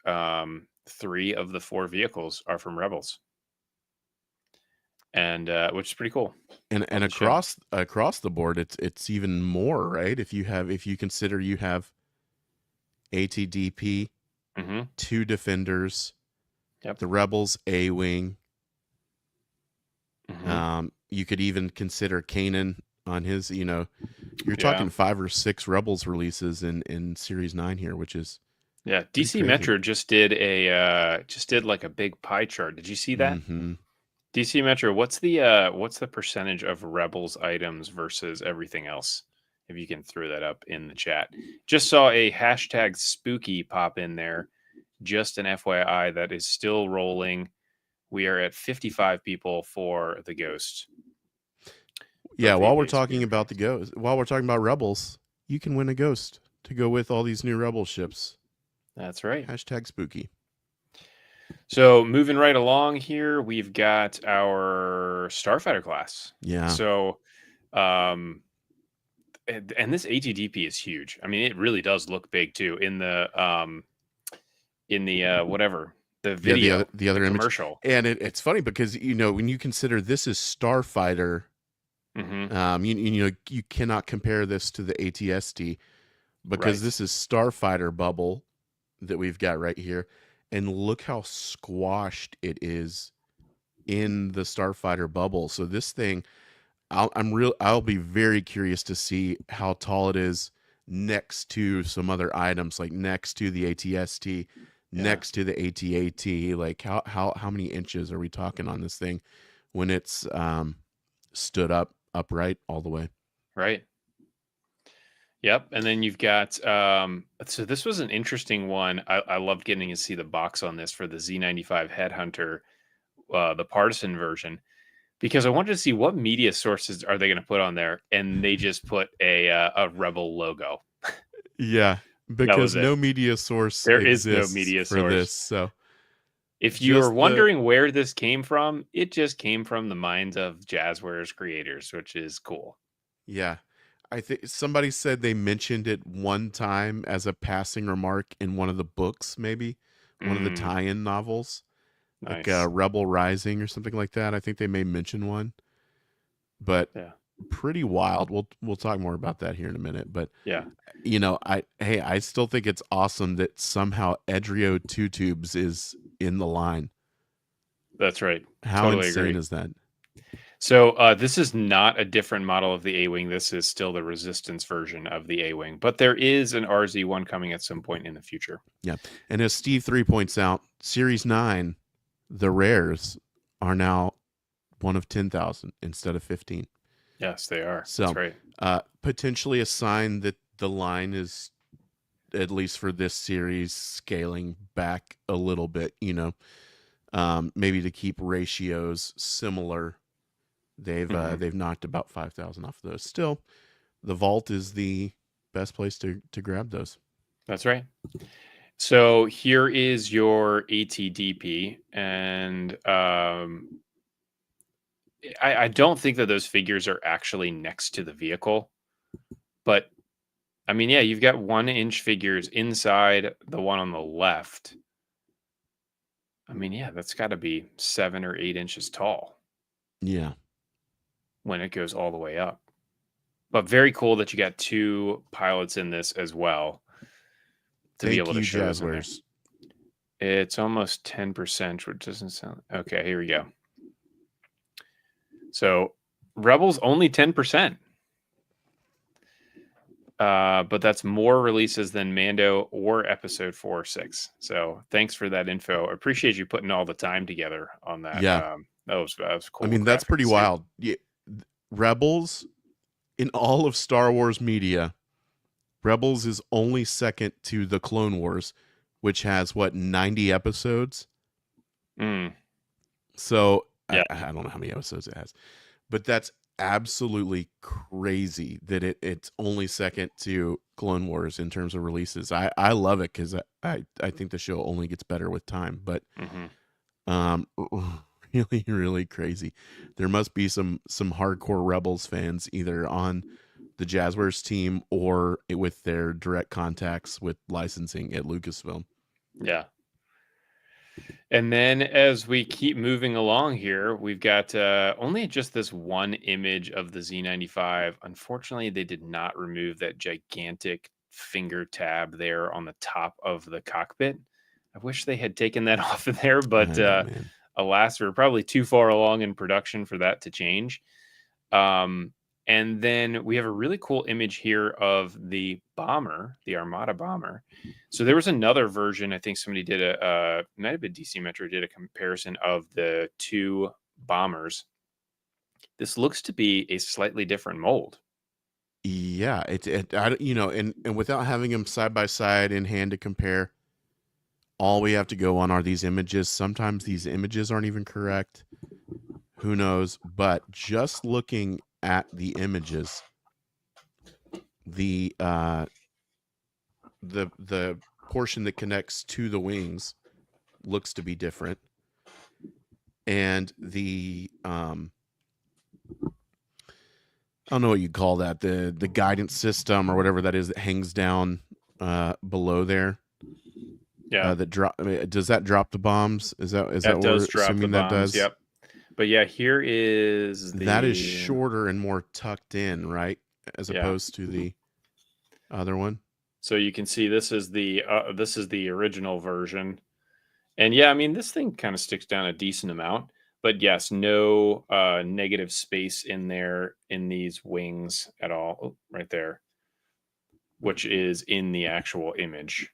3 of the 4 vehicles are from Rebels. And which is pretty cool. And across the board, it's even more, right? If you consider you have ATDP, 2 Defenders, the Rebels A-Wing. You could even consider Kanan on his, you're talking 5 or 6 Rebels releases in Series 9 here, which is DC Metro just did like a big pie chart. Did you see that? DC Metro, what's the percentage of Rebels items versus everything else? If you can throw that up in the chat. Just saw a hashtag spooky pop in there. Just an FYI, that is still rolling. We are at 55 people for the Ghost. Yeah, while we're talking about the Ghost, while we're talking about Rebels, you can win a Ghost to go with all these new Rebel ships. That's right. Hashtag spooky. So moving right along here, we've got our Starfighter class. Yeah. So, and this ATDP is huge. I mean, it really does look big too in the whatever the video, the other commercial. And it's funny because when you consider this is Starfighter, you cannot compare this to the ATST because this is Starfighter bubble that we've got right here. And look how squashed it is in the Starfighter bubble. So this thing, I'll be very curious to see how tall it is next to some other items, like next to the ATST, next to the ATAT. Like how many inches are we talking on this thing when it's stood upright all the way? Right. Yep. And then you've got so this was an interesting one. I loved getting to see the box on this for the Z95 Headhunter, the partisan version, because I wanted to see what media sources are they going to put on there, and they just put a Rebel logo. Yeah, That was because it. no media source There is no exists media for source. this. So If you're just the wondering where this came from, it just came from the minds of Jazzware's creators, which is cool. yeah. I think somebody said they mentioned it one time as a passing remark in one of the books, maybe one of the Mm, tie-in novels, like nice. Rebel Rising or something like that. I think they may mention one, but Yeah. pretty wild. We'll talk more about that here in a minute. But Yeah. I still think it's awesome that somehow Edrio Two Tubes is in the line. That's right. How Totally insane agree. is that? So this is not a different model of the A-Wing. This is still the Resistance version of the A-Wing, but there is an RZ-1 coming at some point in the future. Yeah. And as Steve 3 points out, Series 9, the rares are now one of 10,000 instead of 15. Yes, they are. That's So right. potentially a sign that the line is, at least for this series, scaling back a little bit, maybe to keep ratios similar. They've knocked about 5,000 off of those. Still, the vault is the best place to grab those. That's right. So here is your ATDP, and I don't think that those figures are actually next to the vehicle, but I mean, yeah, you've got 1 inch figures inside the one on the left. I mean, yeah, that's got to be 7 or 8 inches tall Yeah. when it goes all the way up. But very cool that you got 2 pilots in this as well to be Thank able to you, show those in there. Jazzwares. It's almost 10%, which doesn't sound okay. Here we go. So Rebels only 10%. But that's more releases than Mando or Episode 4 or 6. So thanks for that info. I appreciate you putting all the time together on that. Yeah. That was I cool mean, that's graphic pretty to see. wild. Yeah. Rebels, in all of Star Wars media, Rebels is only second to the Clone Wars, which has 90 episodes. Mm, So yeah, I don't know how many episodes it has, but that's absolutely crazy that it's only second to Clone Wars in terms of releases. I love it because I think the show only gets better with time. But mm-hmm. really, really crazy. There must be some hardcore Rebels fans either on the Jazzwares team or with their direct contacts with licensing at Lucasfilm. Yeah. And then as we keep moving along here, we've got only just this one image of the Z95. Unfortunately, they did not remove that gigantic finger tab there on the top of the cockpit. I wish they had taken that off of there, but I know, man. alas, we're probably too far along in production for that to change. And then we have a really cool image here of the bomber, the Armada bomber. So there was another version. I think somebody did might have been DC Metro did a comparison of the 2 bombers. This looks to be a slightly different mold. Yeah, and without having them side by side in hand to compare, all we have to go on are these images. Sometimes these images aren't even correct. Who knows? But just looking at the images, the portion that connects to the wings looks to be different, and the I don't know what you call that, the guidance system or whatever that is that hangs down below there. Yeah, That drop. I mean, does that drop the bombs? Is that that what does we're drop the assuming that bombs. does? Yep. But yeah, here is That is the shorter and more tucked in, right? As yeah. opposed to the other one. So you can see this is the original version. And yeah, I mean, this thing kind of sticks down a decent amount, But yes, no negative space in there in these wings at all. Oh, right there, which is in the actual image.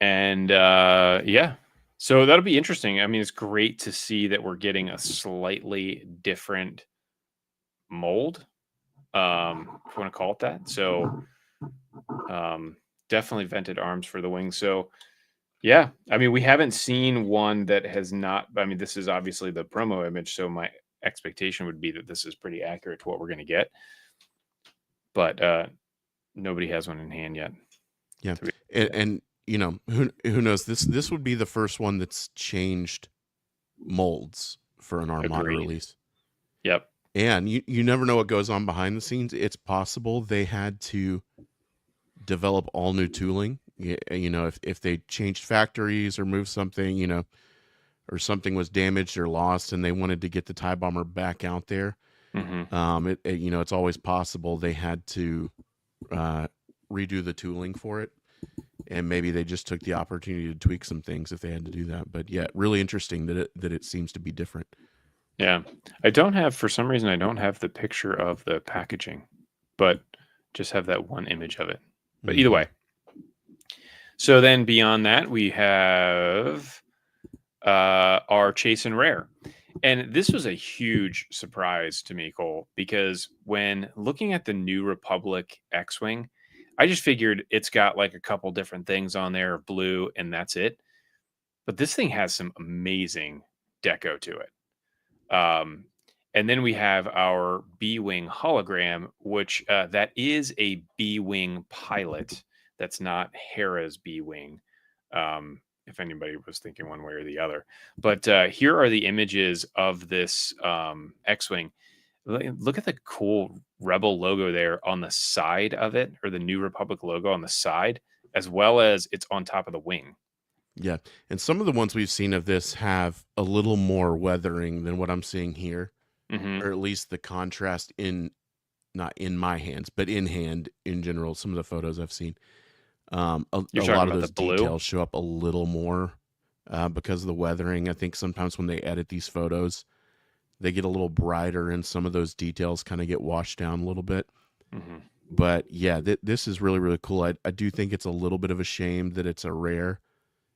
And yeah, so that'll be interesting. I mean, it's great to see that we're getting a slightly different mold, if you want to call it that. So definitely vented arms for the wings. So yeah, I mean, we haven't seen one that has not. I mean, this is obviously the promo image, so my expectation would be that this is pretty accurate to what we're going to get. But nobody has one in hand yet. Yeah, and you know, who knows? This would be the first one that's changed molds for an Armada Agreed. release. Yep. And you never know what goes on behind the scenes. It's possible they had to develop all new tooling. You know, if they changed factories or moved something, you know, or something was damaged or lost, and they wanted to get the TIE bomber back out there. Mm-hmm. You know, it's always possible they had to redo the tooling for it, and maybe they just took the opportunity to tweak some things if they had to do that. But yeah, really interesting that it seems to be different. Yeah, I don't have, for some reason, I don't have the picture of the packaging, but just have that one image of it. But either way. So then beyond that, we have our Chase and Rare. And this was a huge surprise to me, Cole, because when looking at the New Republic X-Wing, I just figured it's got like a couple different things on there of blue and that's it. But this thing has some amazing deco to it. And then we have our B-Wing hologram, which that is a B-Wing pilot. That's not Hera's B-Wing. If anybody was thinking one way or the other. But here are the images of this X-Wing. Look at the cool Rebel logo there on the side of it, or the New Republic logo on the side, as well as it's on top of the wing. Yeah, and some of the ones we've seen of this have a little more weathering than what I'm seeing here, or at least the contrast in, not in my hands, but in hand in general. Some of the photos I've seen, a lot of those details show up a little more because of the weathering. I think sometimes when they edit these photos, they get a little brighter, and some of those details kind of get washed down a little bit. But yeah, this is really, really cool. I do think it's a little bit of a shame that it's a rare.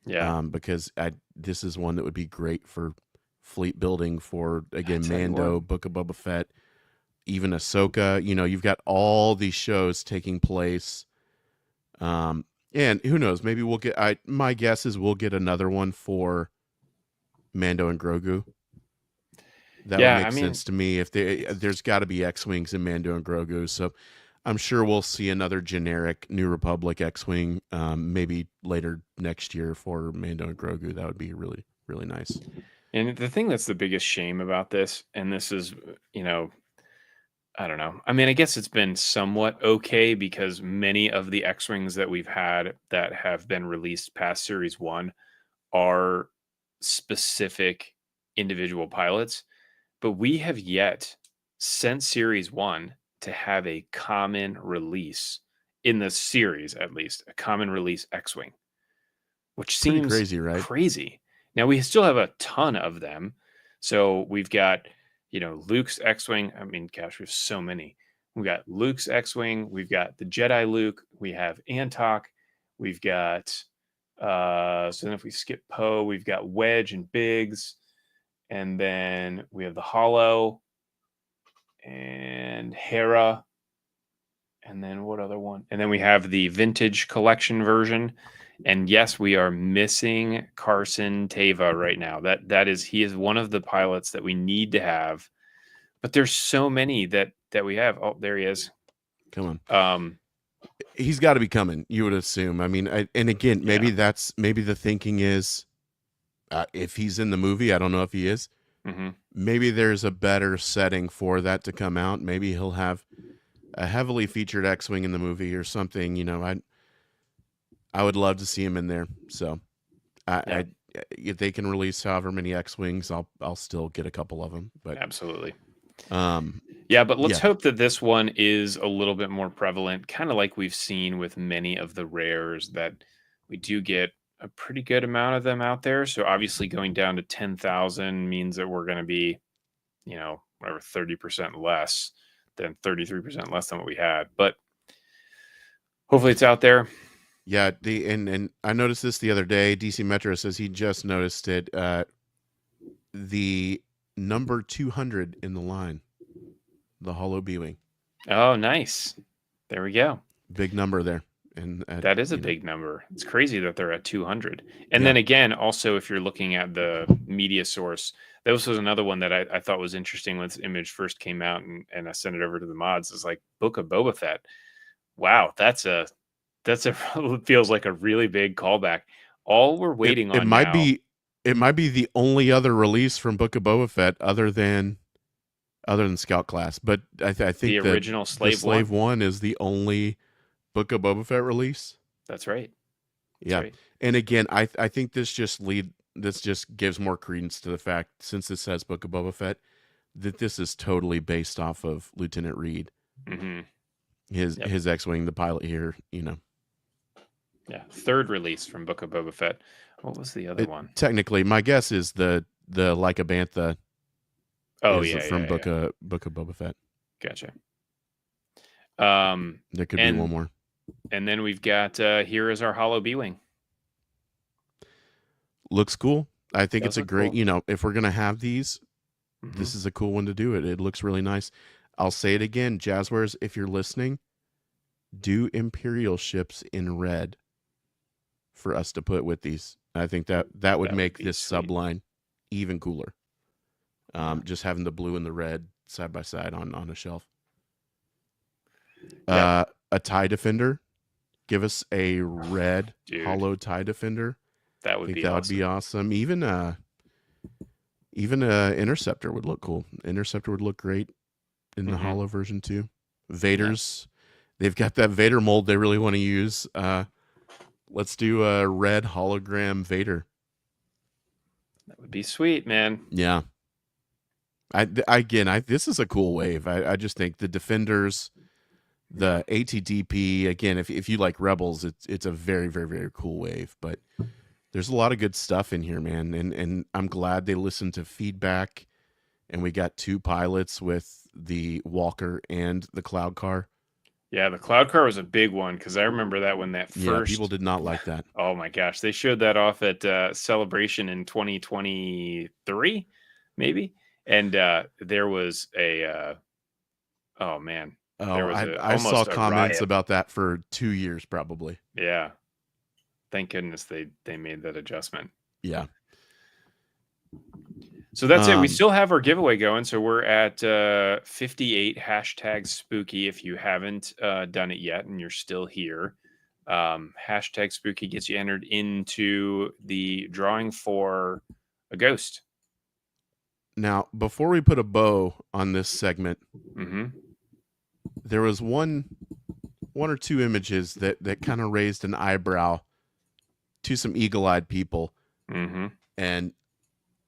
Yeah. Because this is one that would be great for fleet building for, again, Mando, Book of Boba Fett, even Ahsoka. You know, you've got all these shows taking place. And who knows, maybe we'll get, my guess is we'll get another one for Mando and Grogu. That would make sense to me. If there's got to be X-Wings in Mando and Grogu. So I'm sure we'll see another generic New Republic X-Wing maybe later next year for Mando and Grogu. That would be really, really nice. And the thing that's the biggest shame about this, and this is, you know, I don't know. I mean, I guess it's been somewhat okay because many of the X-Wings that we've had that have been released past Series 1 are specific individual pilots. But we have yet, since Series 1, to have a common release in the series, at least a common release X-Wing, which seems crazy, right? Crazy. Now we still have a ton of them. So we've got, you know, Luke's X-Wing. I mean, gosh, we have so many. We've got Luke's X-Wing. We've got the Jedi Luke. We have Antok. We've got, so then if we skip Poe, we've got Wedge and Biggs. And then we have the Hollow and Hera. And then what other one? And then we have the vintage collection version. And yes, we are missing Carson Teva right now. He is one of the pilots that we need to have. But there's so many that we have. Oh, there he is. Come on. He's got to be coming, you would assume. I mean, and again, maybe maybe the thinking is if he's in the movie, I don't know if he is. Maybe there's a better setting for that to come out. Maybe he'll have a heavily featured X-Wing in the movie or something. You know, I would love to see him in there. So, if they can release however many X-Wings, I'll still get a couple of them. But absolutely. But let's hope that this one is a little bit more prevalent, kind of like we've seen with many of the rares that we do get a pretty good amount of them out there. So obviously going down to 10,000 means that we're going to be, whatever, 30% less than 33% less than what we had. But hopefully it's out there. Yeah, and I noticed this the other day. DC Metro says he just noticed it. The number 200 in the line, the Hollow B-Wing. Oh, nice. There we go. Big number there. And that is a big number. It's crazy that they're at 200. And then again, also, if you're looking at the media source, this was another one that I thought was interesting when this image first came out, and I sent it over to the mods. It's like Book of Boba Fett. Wow, that's a feels like a really big callback. All we're waiting on might now. It might be the only other release from Book of Boba Fett other than Scout Class, but I think the original Slave One is the only Book of Boba Fett release. That's right. That's right. And again, I think this just gives more credence to the fact, since it says Book of Boba Fett, that this is totally based off of Lieutenant Reed. Mm-hmm. His X-Wing, the pilot here, Yeah, third release from Book of Boba Fett. What was the other one? Technically, my guess is the Leica Bantha. Oh, from Book of Boba Fett. Gotcha. There could be one more. And then we've got here is our Hollow B-Wing. Looks cool. I think it's a great, cool. If we're gonna have these, mm-hmm. This is a cool one to do it. It looks really nice. I'll say it again, Jazzwares, if you're listening, do Imperial ships in red for us to put with these. I think that would make this subline even cooler. Just having the blue and the red side by side on a shelf. A TIE Defender. Give us a red hollow TIE Defender. That would be awesome. Would be awesome. Even a Interceptor would look cool. Interceptor would look great in the hollow version too. Vader's, they've got that Vader mold they really want to use. Let's do a red hologram Vader. That would be sweet, man. Yeah. This is a cool wave. I just think the Defenders, the ATDP, again, if you like Rebels, it's a very, very, very cool wave. But there's a lot of good stuff in here, man. And I'm glad they listened to feedback. And we got 2 pilots with the Walker and the Cloud Car. Yeah, the Cloud Car was a big one, because I remember that when that first... Yeah, people did not like that. Oh my gosh. They showed that off at Celebration in 2023, maybe. And there was a... oh, man. I saw comments about that for 2 years, probably. Yeah. Thank goodness they made that adjustment. Yeah. So that's it. We still have our giveaway going. So we're at 58 #spooky. If you haven't done it yet and you're still here, #spooky gets you entered into the drawing for a ghost. Now, before we put a bow on this segment, there was one or two images that kind of raised an eyebrow to some eagle-eyed people. And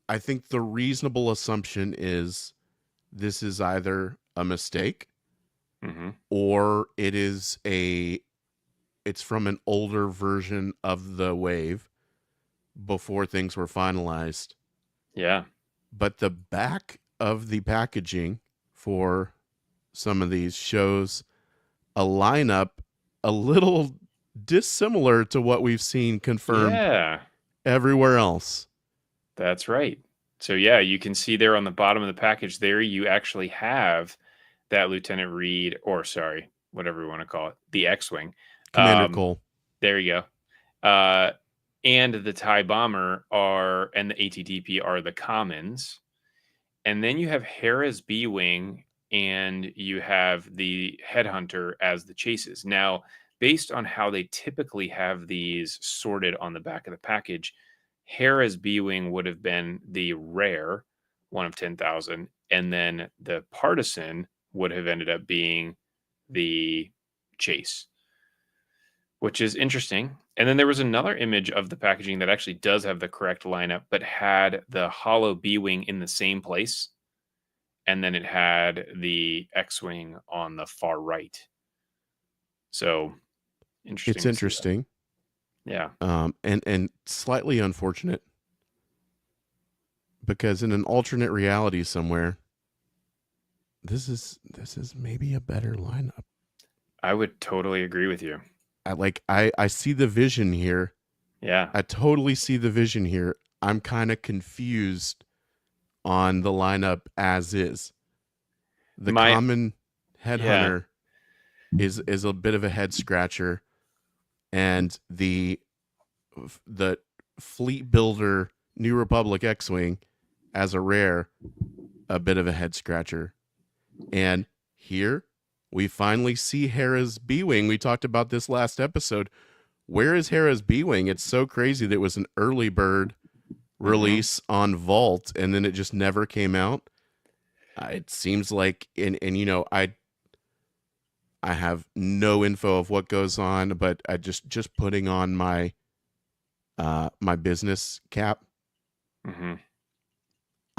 I think the reasonable assumption is this is either a mistake or it's from an older version of the wave before things were finalized. Yeah. But the back of the packaging for some of these shows a lineup a little dissimilar to what we've seen confirmed everywhere else. That's right. So yeah, you can see there on the bottom of the package there, you actually have that Lieutenant Reed, or sorry, whatever you want to call it, the X-Wing. Commander Cole. There you go. And the TIE Bomber and the ATDP are the commons. And then you have Hera's B-Wing and you have the Headhunter as the chases. Now, based on how they typically have these sorted on the back of the package, Hera's B-Wing would have been the rare, 1 of 10,000, and then the Partisan would have ended up being the chase, which is interesting. And then there was another image of the packaging that actually does have the correct lineup, but had the hollow B-Wing in the same place, and then it had the X-Wing on the far right. So, interesting. It's interesting. Yeah. And slightly unfortunate because in an alternate reality somewhere, this is maybe a better lineup. I would totally agree with you. I see the vision here. Yeah. I totally see the vision here. I'm kind of confused on the lineup as is. The My common yeah. headhunter is a bit of a head scratcher, and the fleet builder New Republic X-wing as a rare, a bit of a head scratcher. And here we finally see Hera's B-wing. We talked about this last episode. Where is Hera's B-wing? It's so crazy that it was an early bird release on Vault, and then it just never came out. It seems like, and I have no info of what goes on, but I just putting on my my business cap.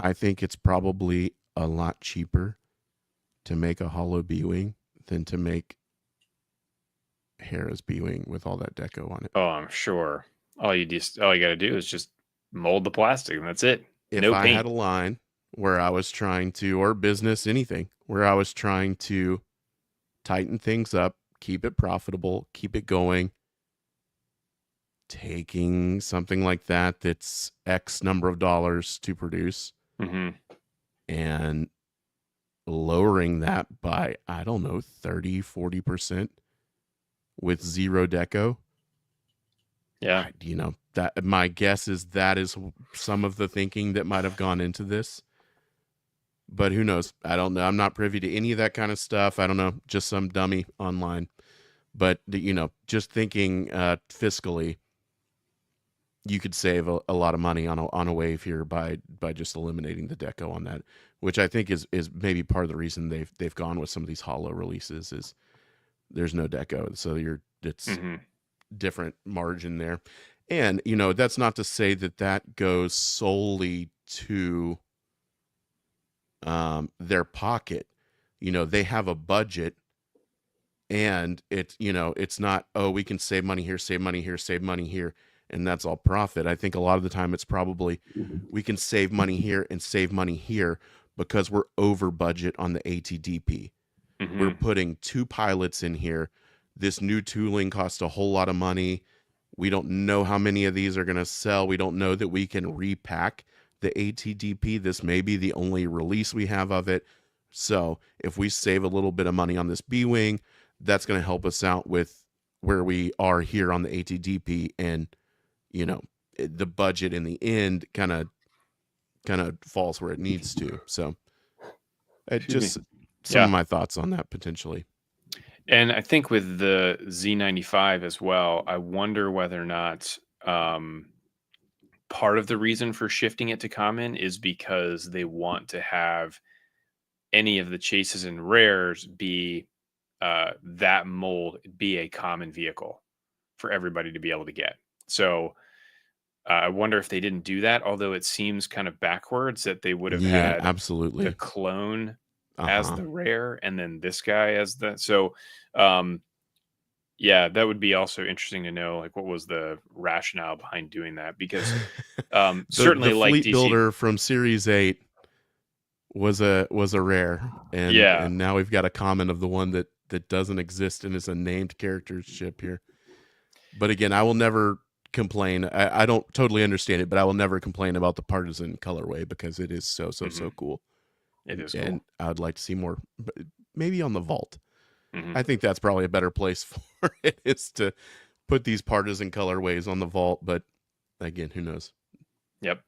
I think it's probably a lot cheaper to make a hollow B-wing than to make Hera's B-wing with all that deco on it. Oh, I'm sure. All you got to do is just mold the plastic, and that's it. If No I had paint. a line where I was trying to, or business, anything, where I was trying to tighten things up, keep it profitable, keep it going, taking something like that that's X number of dollars to produce and lowering that by, I don't know, 30, 40% with zero deco. Yeah. That my guess is that is some of the thinking that might have gone into this. But who knows? I don't know. I'm not privy to any of that kind of stuff. I don't know. Just some dummy online. But, just thinking fiscally, you could save a lot of money on a wave here by just eliminating the deco on that, which I think is maybe part of the reason they've gone with some of these hollow releases is there's no deco. So it's different margin there. And, that's not to say that goes solely to their pocket. They have a budget, and it's not, oh, we can save money here, save money here, save money here, and that's all profit. I think a lot of the time it's probably we can save money here and save money here because we're over budget on the ATDP. We're putting 2 pilots in here. This new tooling costs a whole lot of money. We don't know how many of these are going to sell. We don't know that we can repack the ATDP. This may be the only release we have of it. So if we save a little bit of money on this B-wing, that's going to help us out with where we are here on the ATDP. And, the budget in the end kind of falls where it needs to. So some of my thoughts on that potentially. And I think with the Z95 as well, I wonder whether or not part of the reason for shifting it to common is because they want to have any of the chases and rares be that mold be a common vehicle for everybody to be able to get. So I wonder if they didn't do that, although it seems kind of backwards that they would have had absolutely the clone as the rare and then this guy as the yeah, that would be also interesting to know, like, what was the rationale behind doing that, because certainly the like fleet DC builder from Series 8 was a rare, and now we've got a common of the one that doesn't exist and is a named character ship here. But again, I will never complain. I don't totally understand it, but I will never complain about the partisan colorway because it is so cool. It is and cool. I would like to see more, maybe on the Vault. I think that's probably a better place for it, is to put these partisan colorways on the Vault. But again, who knows? Yep.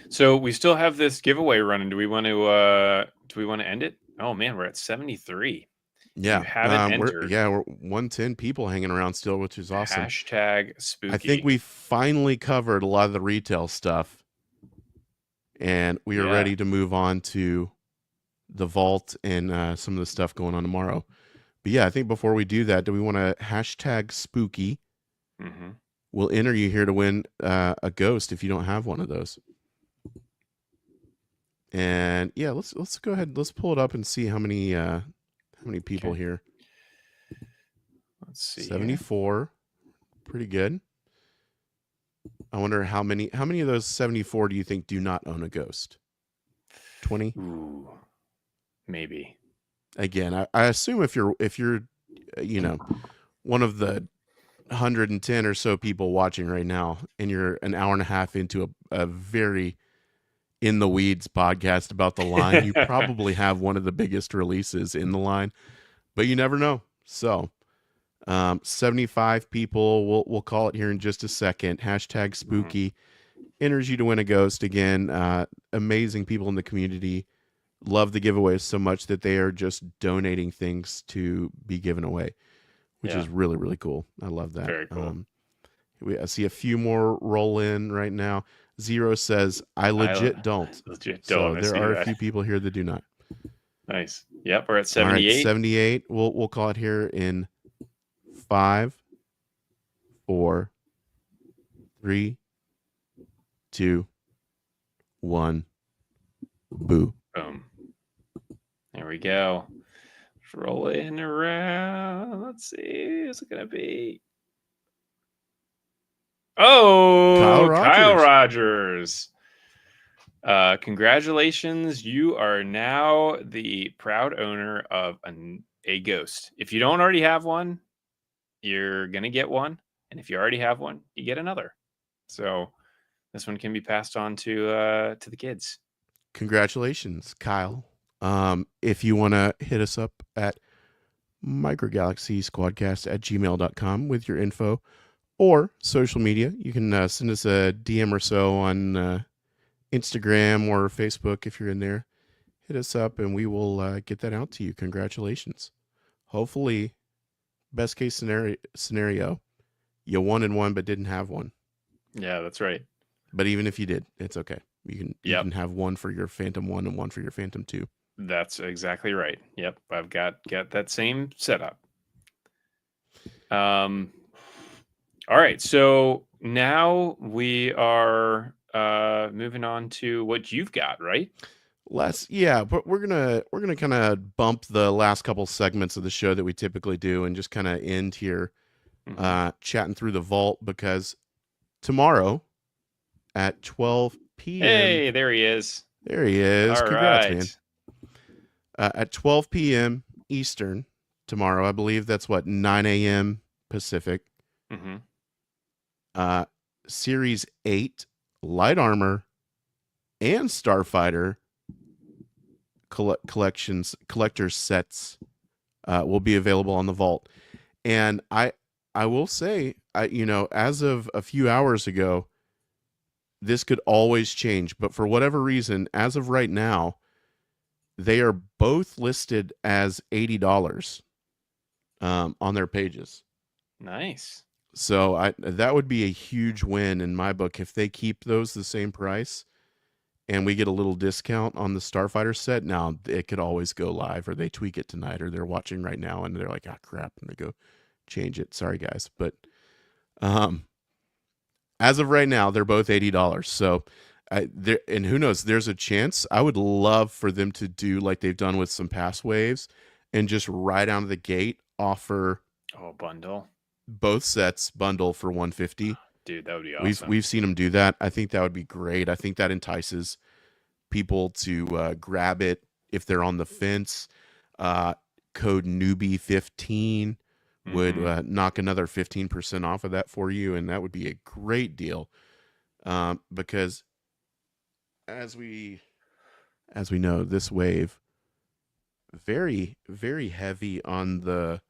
So we still have this giveaway running. Do we want to end it? Oh man, we're at 73. Yeah. If you haven't entered, we're 110 people hanging around still, which is awesome. #spooky. I think we finally covered a lot of the retail stuff, and we are ready to move on to the Vault and some of the stuff going on tomorrow. But yeah, I think before we do that, do we want to #spooky? We'll enter you here to win a ghost if you don't have one of those. And yeah, let's go ahead. Let's pull it up and see how many people here. Let's see. 74. Pretty good. I wonder how many of those 74 do you think do not own a Ghost? 20? Ooh, maybe. Again, I assume if you're one of the 110 or so people watching right now, and you're an hour and a half into a very in the weeds podcast about the line, you probably have one of the biggest releases in the line, but you never know. So 75 people, we'll call it here in just a second. Hashtag spooky enters you to win a Ghost. Again, amazing people in the community love the giveaways so much that they are just donating things to be given away, which is really, really cool. I love that. Very cool. I see a few more roll in right now. Zero says, I legit don't. So there are a few people here that do not. Nice. Yep, we're at 78. All right, 78. We'll call it here in 5, 4, 3, 2, 1. Boo. Boom. There we go. Rolling around. Let's see. Who's it going to be? Oh, Kyle Rogers. Congratulations. You are now the proud owner of a Ghost. If you don't already have one, you're going to get one. And if you already have one, you get another. So this one can be passed on to the kids. Congratulations, Kyle. If you want to hit us up at microgalaxysquadcast@gmail.com with your info or social media, you can send us a DM or so on Instagram or Facebook. If you're in there, hit us up and we will get that out to you. Congratulations. Hopefully, best case scenario, you wanted one but didn't have one. Yeah, that's right. But even if you did, it's okay. You can have one for your Phantom 1 and one for your Phantom 2. That's exactly right. Yep, I've got that same setup. All right, so now we are moving on to what you've got, right? But we're gonna kind of bump the last couple segments of the show that we typically do and just kind of end here, chatting through the vault, because tomorrow at 12 p.m. Hey, there he is. There he is. All Congrats, right. man. At 12 p.m. Eastern tomorrow, I believe that's 9 a.m. Pacific. Series 8 Light Armor and Starfighter collector sets will be available on the vault. And I will say, as of a few hours ago, this could always change, but for whatever reason, as of right now, they are both listed as $80 on their pages. Nice. So that would be a huge win in my book if they keep those the same price and we get a little discount on the Starfighter set. Now, it could always go live, or they tweak it tonight, or they're watching right now and they're like, crap, and they go change it. Sorry, guys. But as of right now, they're both $80. So, and who knows, there's a chance. I would love for them to do like they've done with some past waves and just right out of the gate offer bundle both sets bundle for $150. Dude, that would be awesome. We've seen them do that. I think that would be great. I think that entices people to grab it if they're on the fence. Code newbie15 would knock another 15% off of that for you, and that would be a great deal. Because as we know, this wave very, very heavy on the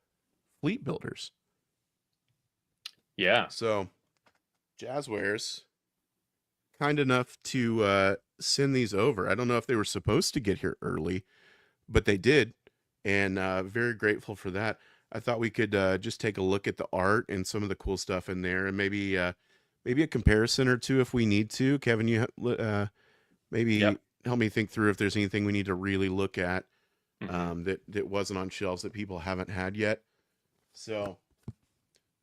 fleet builders. Yeah. So Jazzwares kind enough to send these over. I don't know if they were supposed to get here early, but they did, and very grateful for that. I thought we could just take a look at the art and some of the cool stuff in there, and maybe a comparison or two if we need to. Kevin, you maybe help me think through if there's anything we need to really look at that wasn't on shelves that people haven't had yet. So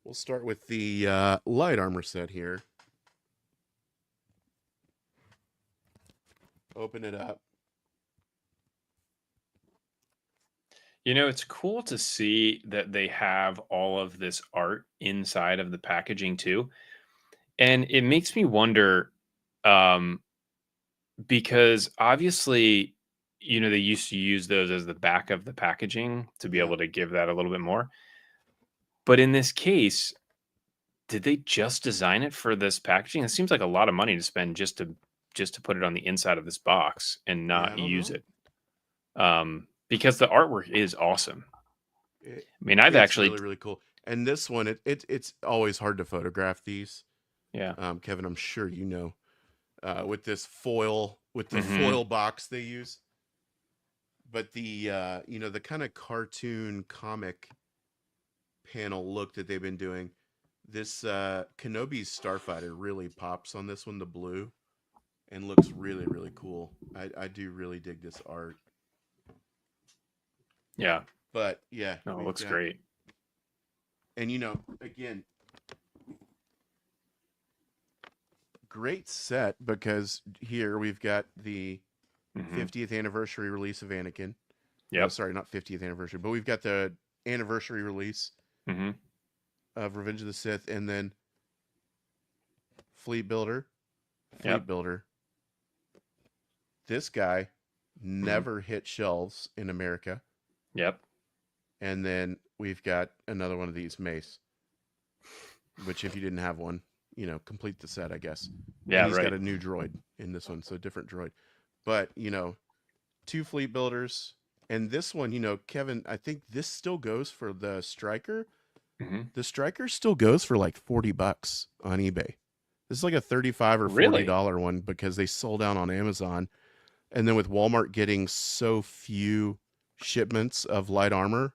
we'll start with the light armor set here. Open it up. It's cool to see that they have all of this art inside of the packaging too. And it makes me wonder, um, because obviously, they used to use those as the back of the packaging to be Yeah. able to give that a little bit more. But in this case, did they just design it for this packaging? It seems like a lot of money to spend just to put it on the inside of this box and Yeah, I not don't use know. it. Because the artwork is awesome. It, I mean, I've it's actually really, really cool. And this one, it's always hard to photograph these. yeah. Kevin, I'm sure you know, with the Mhm. foil box they use. But the kind of cartoon comic panel look that they've been doing, this Kenobi's Starfighter really pops on this one, the blue, and looks really, really cool. I do really dig this art. Yeah. But yeah, No, it we've looks got, great. and again, great set because here we've got the Mhm. 50th anniversary release of Anakin. Oh, Yep. sorry, not 50th anniversary, but we've got the anniversary release Mhm. of Revenge of the Sith, and then Fleet Builder. Fleet Yep. Builder. This guy Mhm. never hit shelves in America. Yep. And then we've got another one of these Mace, which if you didn't have one, complete the set, I guess. And Yeah, he's got right. a new droid in this one, so different droid. But, two Fleet Builders. And this one, Kevin, I think this still goes for the Striker. Mhm. The Striker still goes for like $40 on eBay. This is like a 35 or Really? $40 one because they sold out on Amazon. And then with Walmart getting so few shipments of light armor,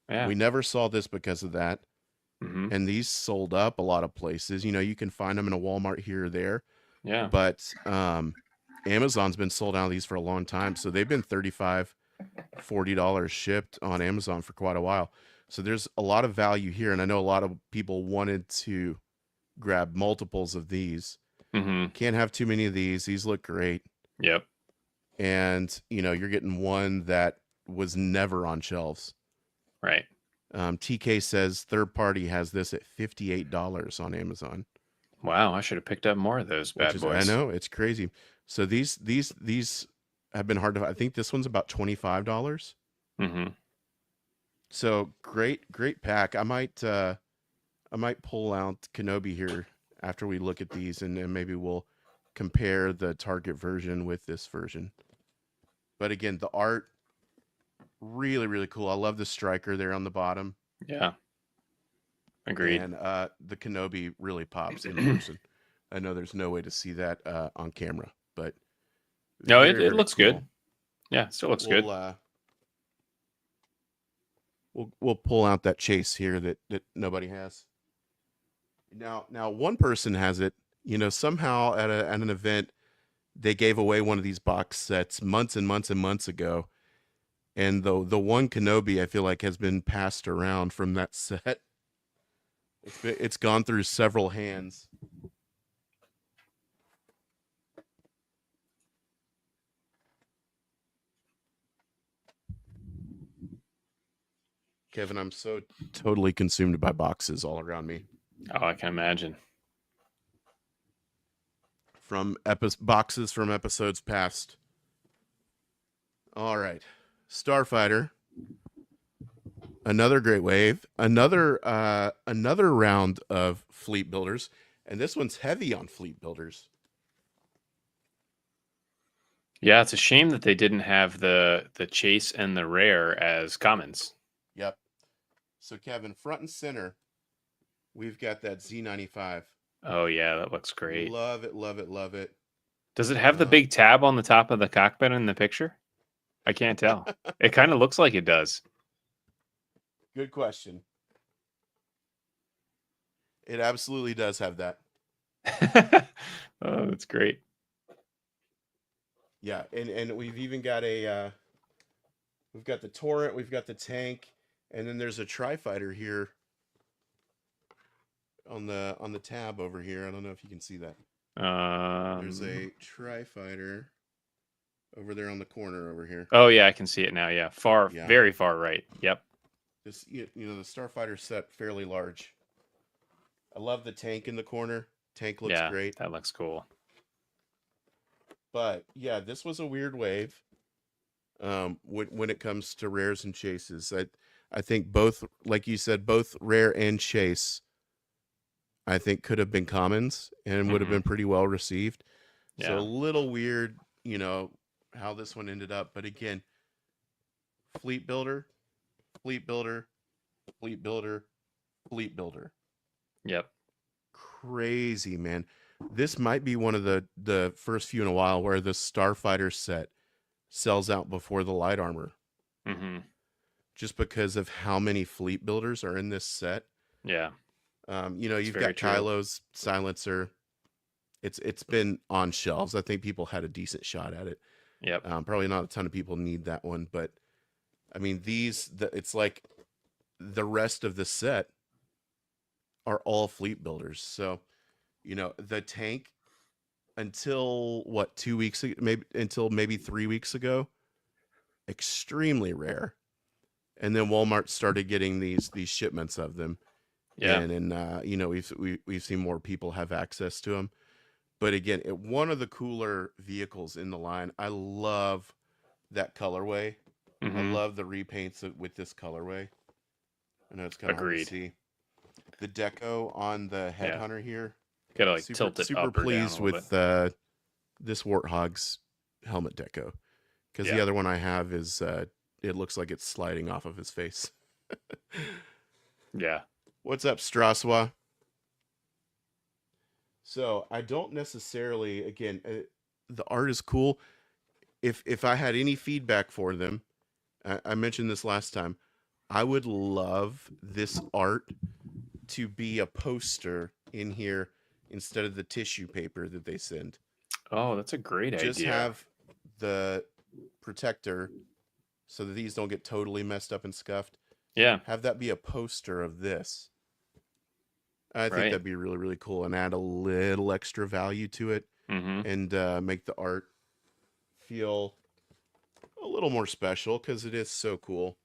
Yeah. we never saw this because of that. Mhm. And these sold up a lot of places. You can find them in a Walmart here or there, Yeah. but Amazon's been sold out of these for a long time. So they've been $35, $40 shipped on Amazon for quite a while. So there's a lot of value here. And I know a lot of people wanted to grab multiples of these. Mhm. Can't have too many of these. These look great. Yep. And, you're getting one that was never on shelves. Right. TK says third party has this at $58 on Amazon, Wow, I should have picked up more of those which bad is, I boys. know, it's crazy. So these have been hard to. I think this one's about $25. Mhm. So great pack. I might pull out Kenobi here after we look at these, and maybe we'll compare the Target version with this version. But again, the art really, really cool. I love the striker there on the bottom. Yeah. Agreed. And the Kenobi really pops in person. I know there's no way to see that on camera, but No, it very, it very looks good. cool. Yeah, it still looks We'll good. uh, we'll pull out that chase here that nobody has. Now one person has it. Somehow at an event they gave away one of these box sets months and months and months ago, and the one Kenobi I feel like has been passed around from that set. It's gone through several hands. Kevin, I'm so totally consumed by boxes all around me. Oh, I can imagine. From boxes from episodes past. All right. Starfighter, another great wave, another round of fleet builders, and this one's heavy on fleet builders. Yeah, it's a shame that they didn't have the chase and the rare as commons. Yep. So Kevin, front and center, we've got that Z95. Oh yeah, that looks great. Love it, love it, love it. Does it have the Um, big tab on the top of the cockpit in the picture? I can't tell. It kind of looks like it does. Good question. It absolutely does have that. Oh, that's great. Yeah, and we've even got we've got the turret, we've got the tank, and then there's a tri-fighter here on the tab over here. I don't know if you can see that. There's Um, a tri-fighter. over there on the corner over here. Oh yeah, I can see it now. Yeah, Yeah. very far right. Yep. This, the Starfighter set fairly large. I love the tank in the corner. Tank looks Yeah, great. that looks cool. But yeah, this was a weird wave. When it comes to rares and chases, I think both, like you said, both rare and chase, I think could have been commons and would have been pretty well received. Yeah. So a little weird, how this one ended up. But again, fleet builder, fleet builder, fleet builder, fleet builder. Yep. Crazy, man. This might be one of the first few in a while where the Starfighter set sells out before the light armor. Just because of how many fleet builders are in this set. Yeah. You've got Kylo's silencer. It's been on shelves. I think people had a decent shot at it. Yep. Probably not a ton of people need that one, but I mean it's like the rest of the set are all fleet builders. So, the tank until what 2 weeks ago, maybe 3 weeks ago, extremely rare. And then Walmart started getting these shipments of them. Yeah. And we've seen more people have access to them. But again, one of the cooler vehicles in the line. I love that colorway. I love the repaints with this colorway. I know it's kind of hard to see. The deco on the Headhunter here. Gotta tilt it super up or pleased down with this Warthog's helmet deco. Because the other one I have is it looks like it's sliding off of his face. Yeah. What's up, Straswa? So I don't necessarily, again, the art is cool. If I had any feedback for them, I mentioned this last time, I would love this art to be a poster in here instead of the tissue paper that they send. Oh, that's a great idea. Just have the protector so that these don't get totally messed up and scuffed. Yeah. Have that be a poster of this. I think that'd be really, really cool and add a little extra value to it and make the art feel a little more special because it is so cool.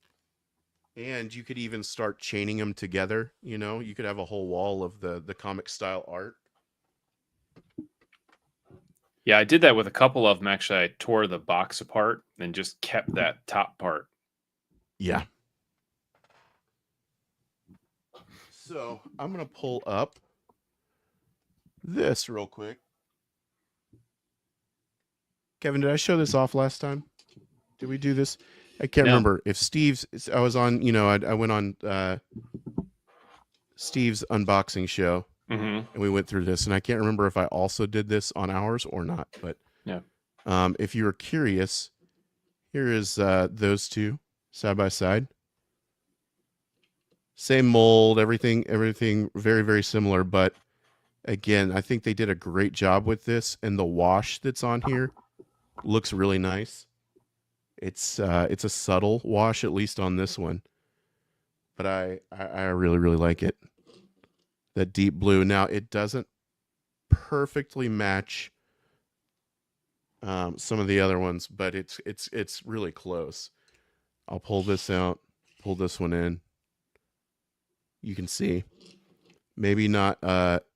And you could even start chaining them together. You could have a whole wall of the comic style art. Yeah, I did that with a couple of them. Actually, I tore the box apart and just kept that top part. Yeah. So I'm going to pull up this real quick. Kevin, did I show this off last time? Did we do this? I can't remember if Steve's. I was on. I went on Steve's unboxing show, and we went through this. And I can't remember if I also did this on ours or not. But yeah, if you were curious, here is those two side by side. Same mold, everything very, very similar. But again, I think they did a great job with this, and the wash that's on here looks really nice. It's a subtle wash, at least on this one, but I really, really like it. That deep blue. Now it doesn't perfectly match some of the other ones, but it's really close. I'll pull this out, pull this one in. You can see maybe not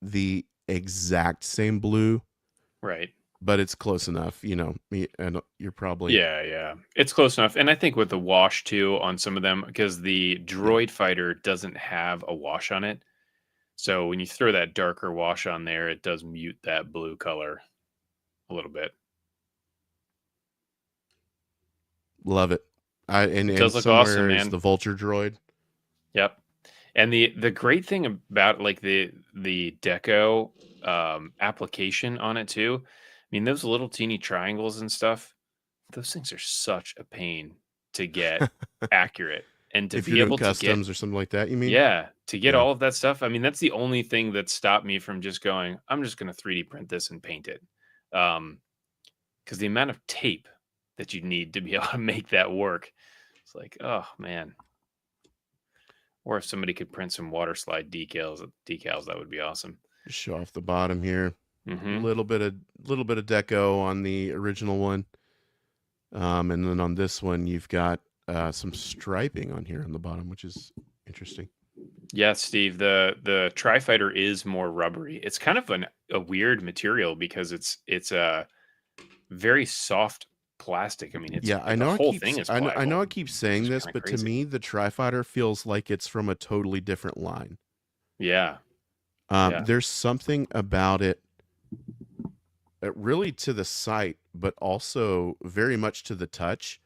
the exact same blue, right? But it's close enough, and you're probably... Yeah. It's close enough. And I think with the wash too on some of them, because the droid fighter doesn't have a wash on it. So when you throw that darker wash on there, it does mute that blue color a little bit. Love it. It does look awesome, man. The Vulture droid. Yep. And the great thing about the deco application on it too, I mean, those little teeny triangles and stuff, those things are such a pain to get accurate. And to be able to customs or something like that, you mean? Yeah, to get all of that stuff. I mean, that's the only thing that stopped me from just going, I'm just going to 3D print this and paint it. Because the amount of tape that you need to be able to make that work, it's like, oh man. Or if somebody could print some water slide decals, that would be awesome. Just show off the bottom here. A little bit of deco on the original one. And then on this one, you've got some striping on here on the bottom, which is interesting. Yeah, Steve, the Tri-Fighter is more rubbery. It's kind of a weird material because it's a very soft plastic. I mean, Yeah, I the know whole thing is I know pliable. I keep saying It's this, kind of but to crazy. me, the Tri-Fighter feels like it's from a totally different line. Yeah. Yeah. There's something about it, really to the sight, but also very much to the touch.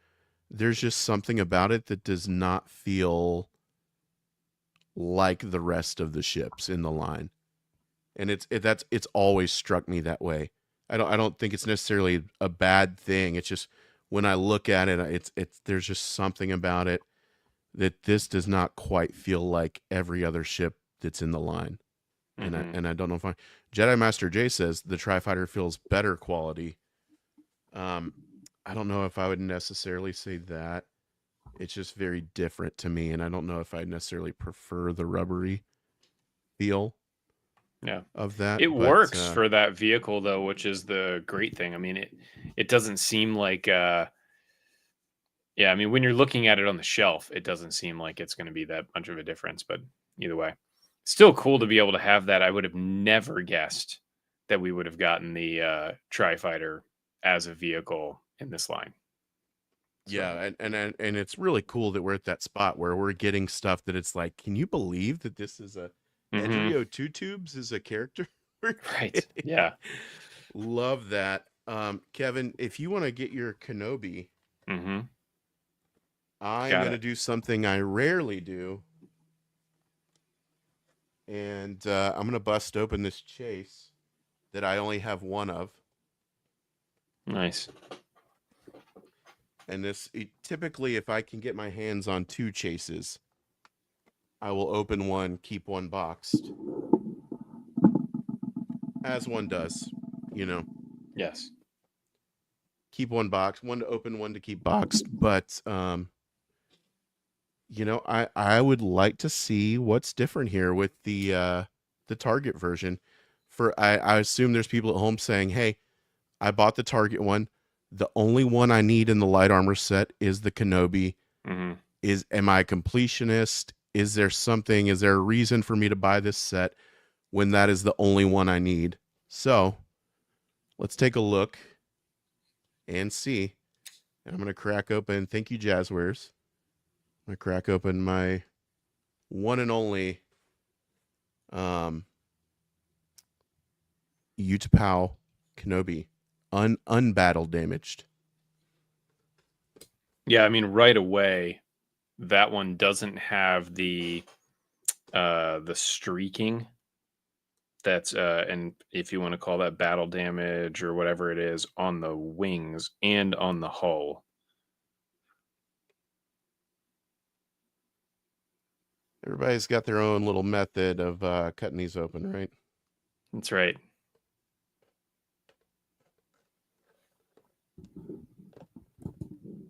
There's just something about it that does not feel like the rest of the ships in the line, and it's always struck me that way. I don't think it's necessarily a bad thing. It's just when I look at it, it's there's just something about it that this does not quite feel like every other ship that's in the line. Mm-hmm. And I don't know if Jedi Master Jay says the Tri-Fighter feels better quality. I don't know if I would necessarily say that. It's just very different to me, and I don't know if I necessarily prefer the rubbery feel Yeah. of that. It But works for that vehicle though, which is the great thing. I mean, it doesn't seem like yeah, I mean, when you're looking at it on the shelf, it doesn't seem like it's going to be that much of a difference, but either way. Still cool to be able to have that. I would have never guessed that we would have gotten the Tri-Fighter as a vehicle in this line. So, yeah, and it's really cool that we're at that spot where we're getting stuff that it's like, can you believe that this is a mhm. Edrio Two Tubes is a character? We're Right. getting? Yeah. Love that. Kevin, if you want to get your Kenobi, Mhm. I'm Got going to it. do something I rarely do, and I'm going to bust open this chase that I only have one of. Nice. And typically, if I can get my hands on two chases, I will open one, keep one boxed, as one does, you know. Yes. Keep one box, one to open, one to keep boxed. But I would like to see what's different here with the Target version. I assume there's people at home saying, "Hey, I bought the Target one. The only one I need in the light armor set is the Kenobi. Mhm. Am I a completionist? Is there something? Is there a reason for me to buy this set when that is the only one I need?" So let's take a look and see. And I'm gonna crack open. Thank you, Jazzwares. I'm gonna crack open my one and only Utapau Kenobi, unbattle damaged. Yeah, I mean right away that one doesn't have the streaking that's and if you want to call that battle damage or whatever it is on the wings and on the hull. Everybody's got their own little method of cutting these open, right? That's right.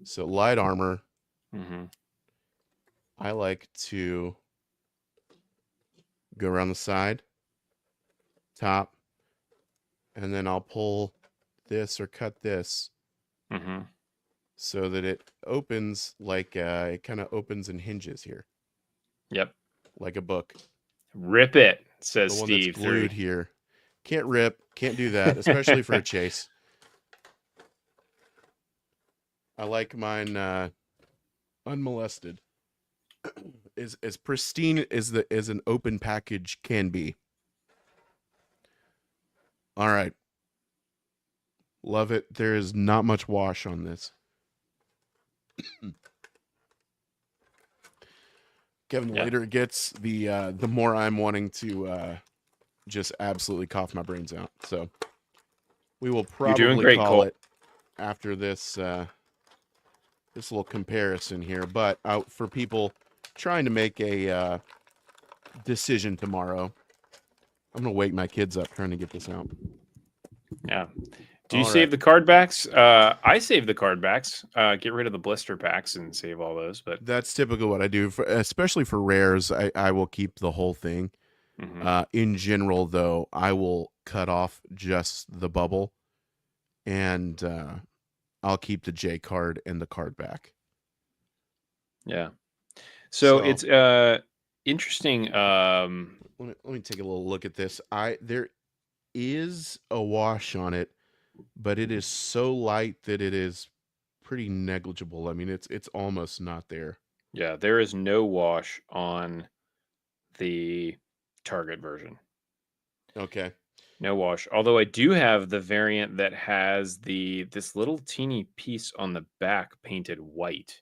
So light armor, Mm-hmm. I like to go around the side, top, and then I'll pull this or cut this Mm-hmm. so that it opens like it kind of opens and hinges here, Yep. like a book. Rip it, says The one that's Steve. glued 3. here. Can't rip, can't do that, especially for a chase. I like mine unmolested. Is as pristine as an open package can be. All right. Love it. There is not much wash on this. Kevin, the Yeah. later it gets, the more I'm wanting to just absolutely cough my brains out. So we will You're doing probably great, call Cole. it after this little comparison here. But for people trying to make a decision tomorrow, I'm gonna wake my kids up trying to get this out. Yeah. Do you All save right. the card backs? I save the card backs. Get rid of the blister packs and save all those. But That's typically what I do, especially for rares. I will keep the whole thing. mm-hmm. In general, though, I will cut off just the bubble, and I'll keep the J card and the card back. Yeah. So So it's interesting. let me take a little look at this. There is a wash on it, but it is so light that it is pretty negligible. I mean, it's almost not there. Yeah, there is no wash on the Target version. Okay. No wash. Although I do have the variant that has this little teeny piece on the back painted white.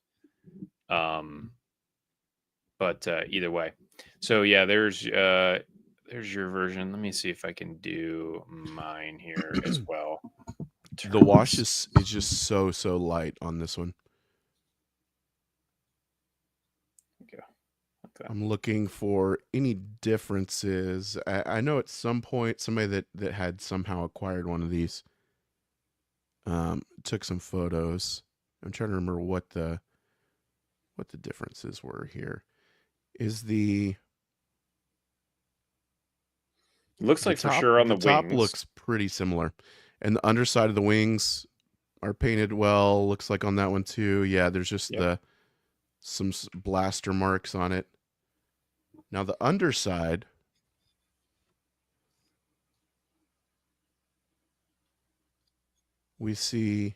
But either way. So yeah, there's your version. Let me see if I can do mine here as well. The wash is just so light on this one. Okay. Okay. I'm looking for any differences. I know at some point somebody that had somehow acquired one of these took some photos. I'm trying to remember what the differences were here. Is the Looks like top, for sure on the top wings. looks pretty similar, and the underside of the wings are painted well. Looks like on that one too. Yeah, there's just some blaster marks on it. Now the underside, we see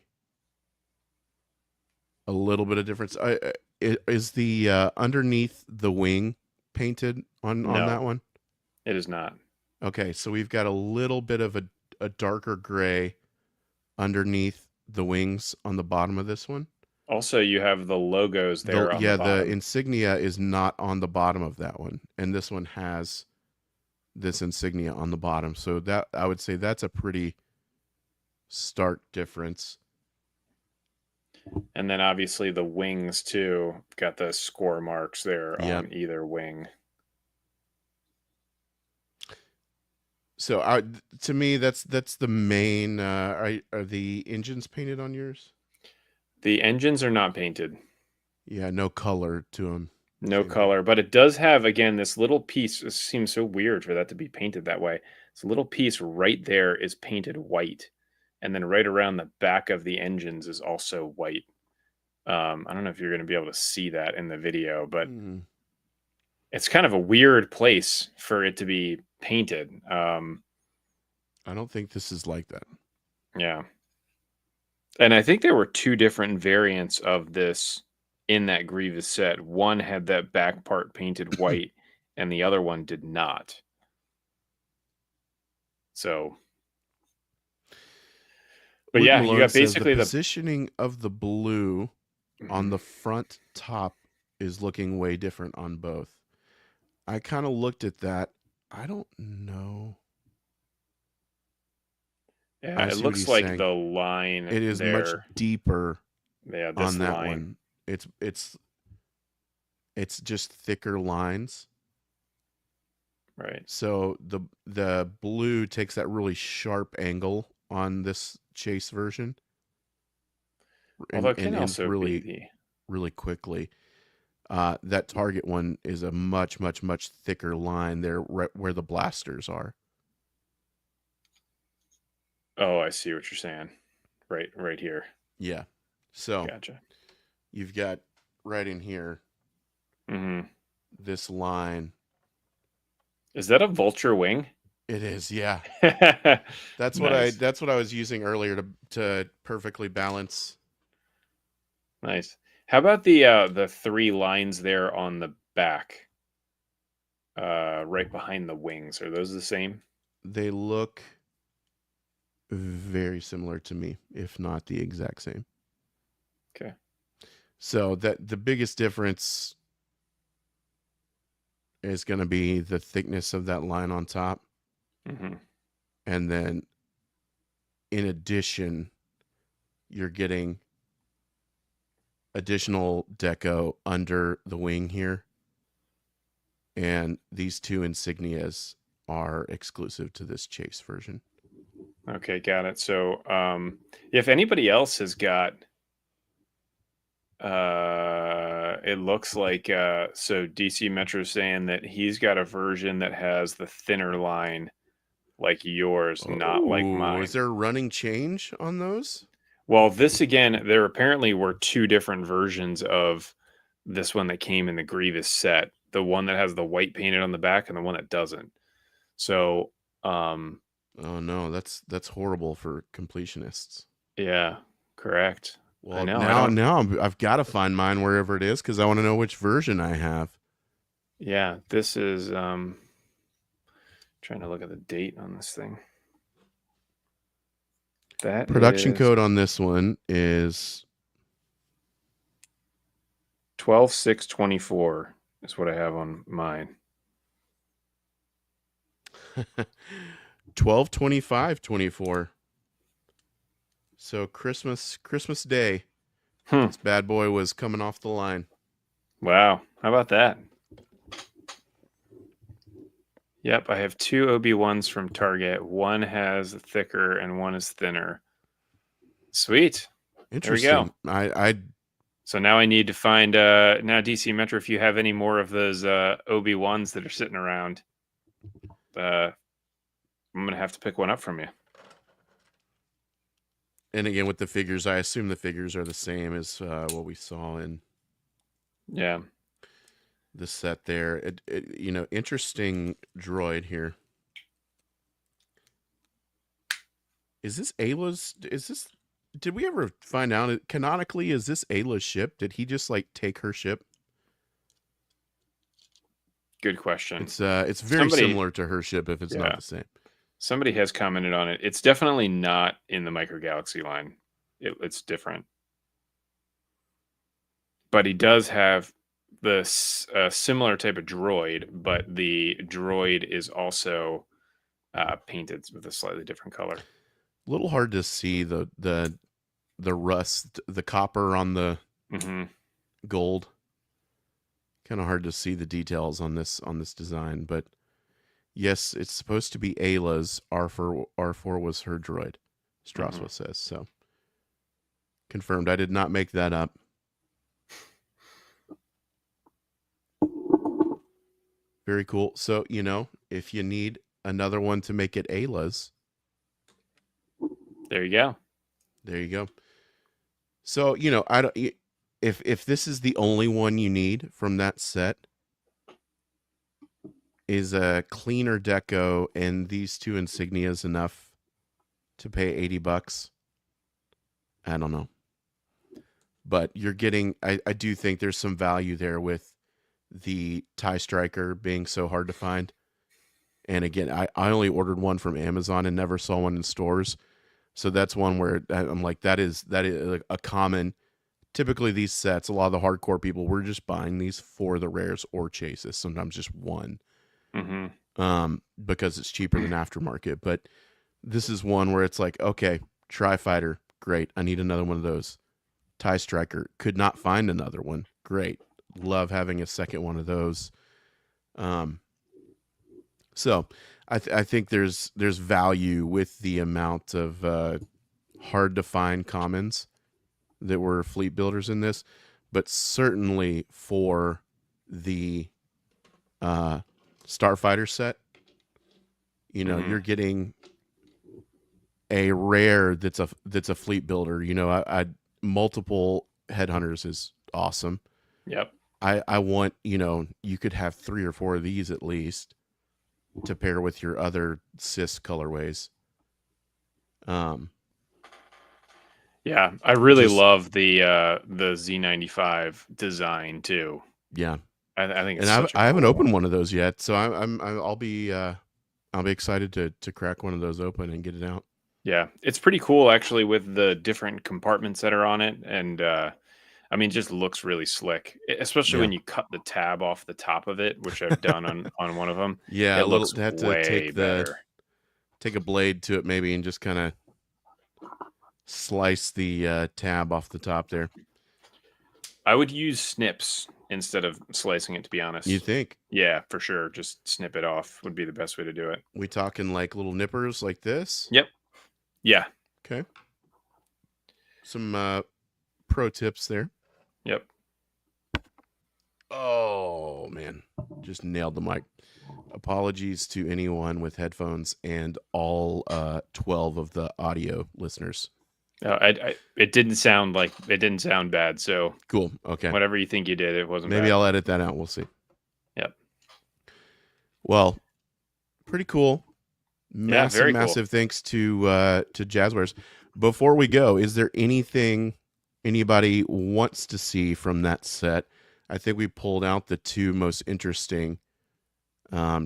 a little bit of difference. Is the underneath the wing painted on that one? It is not. Okay, so we've got a little bit of a darker gray underneath the wings on the bottom of this one. Also, you have the logos there on the bottom. The insignia is not on the bottom of that one, and this one has this insignia on the bottom. So that, I would say, that's a pretty stark difference. And then obviously the wings too, got the score marks there on either wing. So to me, that's the main. Are the engines painted on yours? The engines are not painted. Yeah, no color to them. No color, but it does have, again, this little piece. It seems so weird for that to be painted that way. This little piece right there is painted white, and then right around the back of the engines is also white. I don't know if you're going to be able to see that in the video, but it's kind of a weird place for it to be painted. I don't think this is like that. Yeah. And I think there were two different variants of this in that Grievous set. One had that back part painted white, and the other one did not. So, but Luke yeah, Malone you got basically the positioning of the blue on the front top is looking way different on both. I kind of looked at that. I don't know. Yeah, it looks like saying. The line it is there, much deeper. Yeah, on that line. one. It's just thicker lines. Right. So the blue takes that really sharp angle on this chase version. Although it can also really, be really quickly. That Target one is a much thicker line there, right where the blasters are. Oh, I see what you're saying. Right here. Yeah. So gotcha. You've got right in here this line. Is that a vulture wing? It is, yeah. That's what I was using earlier to perfectly balance. Nice. How about the three lines there on the back? Right behind the wings. Are those the same? They look very similar to me, if not the exact same. Okay. So that the biggest difference is going to be the thickness of that line on top. And then in addition, you're getting additional deco under the wing here. And these two insignias are exclusive to this chase version. Okay, got it. So if anybody else has got it looks like so DC Metro's saying that he's got a version that has the thinner line like yours, not like mine. Is there a running change on those? Well, this again, there apparently were two different versions of this one that came in the Grievous set. The one that has the white painted on the back and the one that doesn't. So, oh no, that's horrible for completionists. yeah, correct. Well, I know. I've got to find mine wherever it is because I want to know which version I have. Yeah, this is trying to look at the date on this thing. That production code on this one is 12/6/24 is what I have on mine. 12/25/24. So Christmas Day. This bad boy was coming off the line. Wow, how about that? Yep, I have two OB1s from Target. One has thicker and one is thinner. Sweet. Interesting. There we go. I So now I need to find now DC Metro if you have any more of those OB1s that are sitting around. I'm gonna have to pick one up from you. And again, with the figures, I assume the figures are the same as what we saw in the set there. Interesting droid here. Is this Ayla's? Did we ever find out canonically? Is this Ayla's ship? Did he just like take her ship? Good question. It's very similar to her ship if it's not the same. Somebody has commented on it. It's definitely not in the Micro Galaxy line. It's different. But he does have the similar type of droid, but the droid is also painted with a slightly different color. A little hard to see the rust, the copper on the gold. Kind of hard to see the details on this design, but yes, it's supposed to be Ayla's. R4 was her droid. Straswa says so. Confirmed. I did not make that up. Very cool. So, if you need another one to make it Ayla's, there you go. There you go. So, I don't. If this is the only one you need from that set, is a cleaner deco and these two insignias enough to pay $80? I don't know. But you're getting, I do think there's some value there with the TIE Striker being so hard to find. And again, I only ordered one from Amazon and never saw one in stores. So that's one where I'm like, that is a common. Typically, these sets, a lot of the hardcore people, we're just buying these for the rares or chases. Sometimes just one, because it's cheaper than aftermarket. But this is one where it's like, okay, Tri-Fighter, great. I need another one of those. TIE Striker, could not find another one. Great, love having a second one of those. So I think there's value with the amount of hard to find commons that were fleet builders in this, but certainly for the Starfighter set, you're getting a rare that's a fleet builder. I multiple headhunters is awesome. Yep. I want, you could have 3 or 4 of these at least to pair with your other cis colorways. Yeah, I really love the Z95 design too. Yeah, I think, and I haven't opened one of those yet, so I'll be excited to crack one of those open and get it out. Yeah, it's pretty cool actually with the different compartments that are on it, and it just looks really slick, especially when you cut the tab off the top of it, which I've done on one of them. Yeah, it looks way better. Take a blade to it maybe and just kind of slice the tab off the top there. I would use snips instead of slicing it, to be honest. You think? Yeah, for sure. Just snip it off would be the best way to do it. We talking like little nippers like this? Yep. Yeah. Okay. Some pro tips there. Yep. Oh, man. Just nailed the mic. Apologies to anyone with headphones and all 12 of the audio listeners. It didn't sound bad. So Cool. Okay. whatever you think you did, it wasn't Maybe bad. I'll edit that out. We'll see. Yep. Well, pretty cool. Yeah, very cool. Massive thanks to Jazzwares. Before we go, is there anything anybody wants to see from that set? I think we pulled out the two most interesting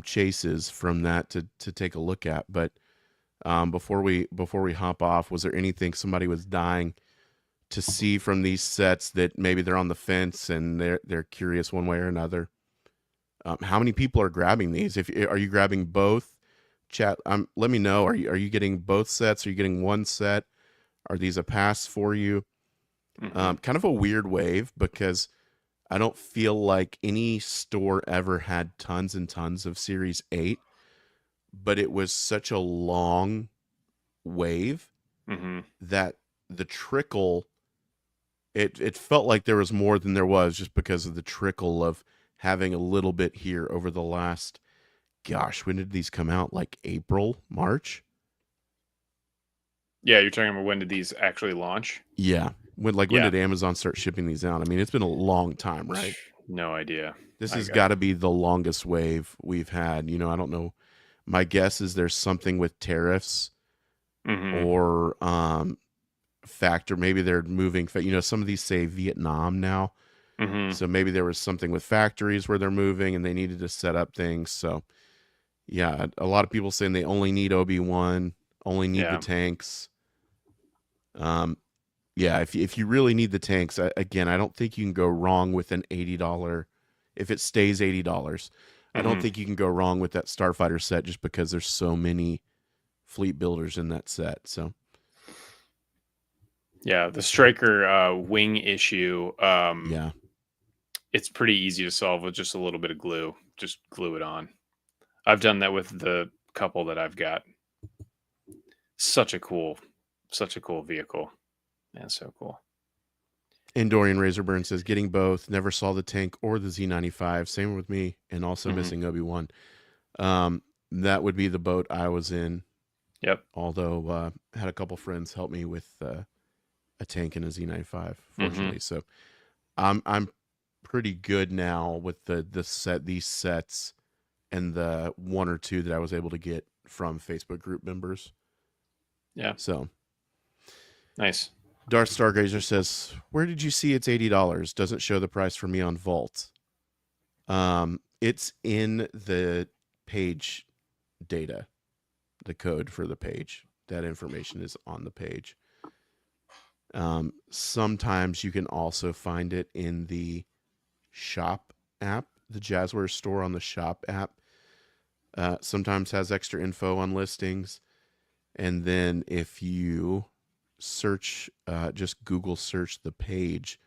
chases from that to take a look at. But before we hop off, was there anything somebody was dying to see from these sets that maybe they're on the fence and they're curious one way or another? How many people are grabbing these? Are you grabbing both? Chat. Let me know. Are you getting both sets? Are you getting one set? Are these a pass for you? Mm-hmm. Kind of a weird wave because I don't feel like any store ever had tons and tons of Series 8, but it was such a long wave that the trickle, it felt like there was more than there was just because of the trickle of having a little bit here over the last, gosh, when did these come out? Like April, March? Yeah, you're talking about when did these actually launch? Yeah. When did Amazon start shipping these out? I mean, it's been a long time, right? No idea. This has got to be the longest wave we've had. I don't know. My guess is there's something with tariffs or factor. Maybe they're moving. Some of these say Vietnam now. So maybe there was something with factories where they're moving and they needed to set up things. So yeah, a lot of people saying they only need Obi-Wan, only need the tanks. Yeah, if you really need the tanks, again, I don't think you can go wrong with an $80. If it stays $80, I don't think you can go wrong with that Starfighter set just because there's so many fleet builders in that set. So yeah, the Striker wing issue. Yeah, it's pretty easy to solve with just a little bit of glue. Just glue it on. I've done that with the couple that I've got. Such a cool vehicle. Man, so cool. And Dorian Razorburn says, getting both, never saw the tank or the Z95. Same with me, and also missing Obi-Wan. That would be the boat I was in. Yep. Although had a couple friends help me with a tank and a Z95, fortunately. So I'm pretty good now with these sets and the one or two that I was able to get from Facebook group members. Yeah. So nice. Darth Stargazer says, where did you see it's $80? Doesn't show the price for me on Vault. It's in the page data, the code for the page. That information is on the page. Sometimes you can also find it in the shop app, the Jazzware store on the shop app. Sometimes has extra info on listings. And then if you search, just Google search the page,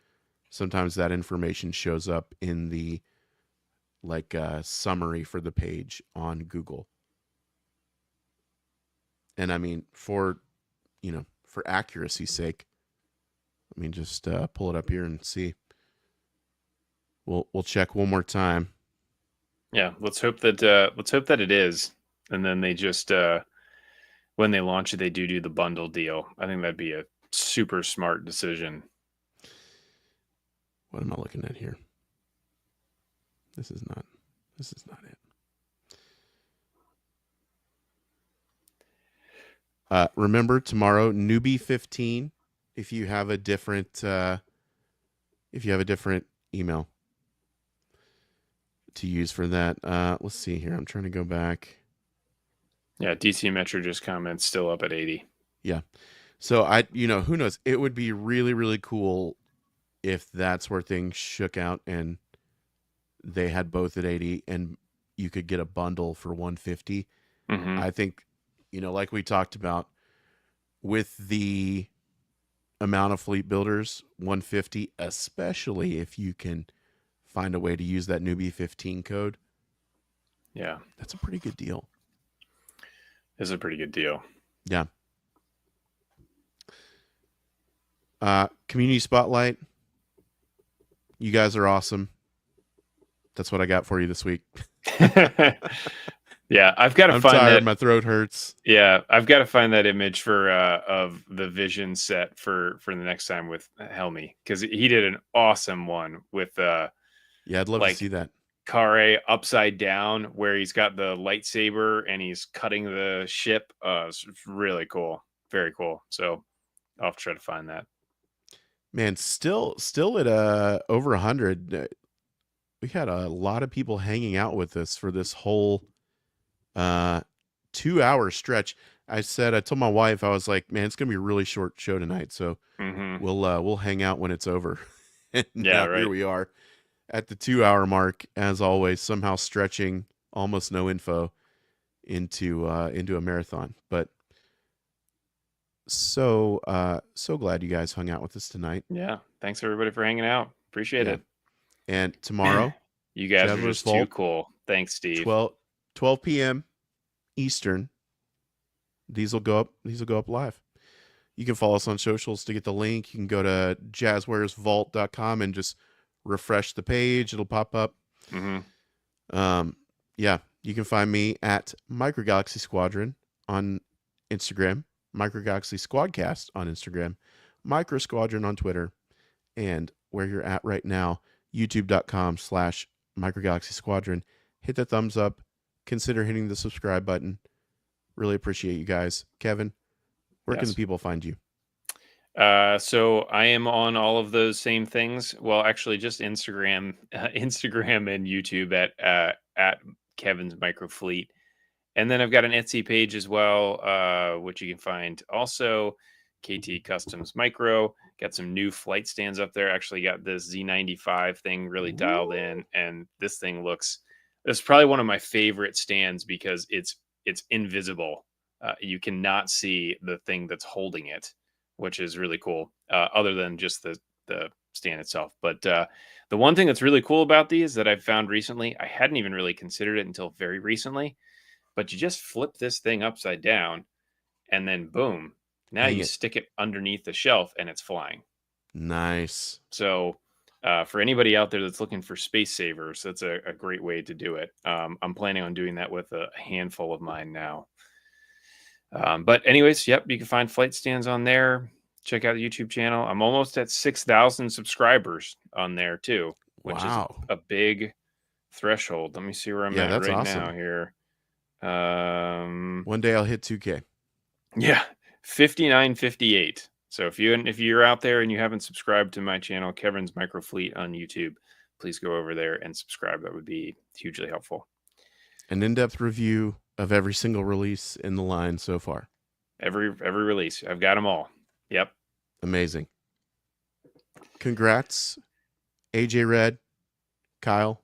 sometimes that information shows up in the summary for the page on Google. And I mean, for accuracy's sake, just pull it up here and see. We'll check one more time. Yeah, let's hope that it is, and then they just when they launch it, they do the bundle deal. I think that'd be a super smart decision. What am I looking at here? This is not it. Remember tomorrow, newbie 15. If you have a different email to use for that, let's see here. I'm trying to go back. Yeah, DC Metro just comments still up at 80. Yeah. So who knows? It would be really, really cool if that's where things shook out and they had both at 80 and you could get a bundle for 150. I think, like we talked about with the amount of fleet builders, 150, especially if you can find a way to use that newbie 15 code. Yeah. That's a pretty good deal. It's a pretty good deal. Yeah. Community Spotlight. You guys are awesome. That's what I got for you this week. Yeah, I've got to I'm find tired. that. My throat hurts. Yeah, I've got to find that image for of the Vision set for the next time with Helmy, because he did an awesome one with Yeah, I'd love to see like that. Kare upside down, where he's got the lightsaber and he's cutting the ship. It's really cool, very cool. So I'll have to try to find that. Man, still at over 100. We had a lot of people hanging out with us for this whole 2-hour stretch. I told my wife, I was like, man, it's gonna be a really short show tonight, so we'll hang out when it's over. And Yeah, now here right. we are at the 2-hour mark, as always, somehow stretching almost no info into a marathon. But so glad you guys hung out with us tonight. Yeah, thanks everybody for hanging out. Appreciate Yeah. it. And tomorrow, You guys are Jazzwares just too Vault, cool. Thanks, Steve. 12 p.m. Eastern. These will go up live. You can follow us on socials to get the link. You can go to jazzwaresvault.com and just refresh the page. It'll pop up. Yeah, you can find me at Microgalaxy Squadron on Instagram, Microgalaxy Squadcast on Instagram, Micro Squadron on Twitter, and where you're at right now, youtube.com/Microgalaxy Squadron. Hit the thumbs up. Consider hitting the subscribe button. Really appreciate you guys. Kevin, where can the people find you? So I am on all of those same things. Well, actually, just Instagram, Instagram and YouTube at Kevin's Microfleet, and then I've got an Etsy page as well, which you can find also. KT Customs Micro. Got some new flight stands up there. Actually, got this Z95 thing really dialed in, and this thing looks. It's probably one of my favorite stands because it's invisible. You cannot see the thing that's holding it, which is really cool, other than just the stand itself. But the one thing that's really cool about these that I've found recently, I hadn't even really considered it until very recently, but you just flip this thing upside down and then boom, now you stick it underneath the shelf and it's flying. Nice. So for anybody out there that's looking for space savers, that's a great way to do it. I'm planning on doing that with a handful of mine now. But anyways, yep, you can find flight stands on there. Check out the YouTube channel. I'm almost at 6,000 subscribers on there too, which is a big threshold. Let me see where I'm at that's right awesome. now here. One day I'll hit 2K. Yeah, 5958. So if you're out there and you haven't subscribed to my channel, Kevin's Microfleet on YouTube, please go over there and subscribe. That would be hugely helpful. An in-depth review of every single release in the line so far. Every release. I've got them all. Yep. Amazing. Congrats, AJ Red, Kyle,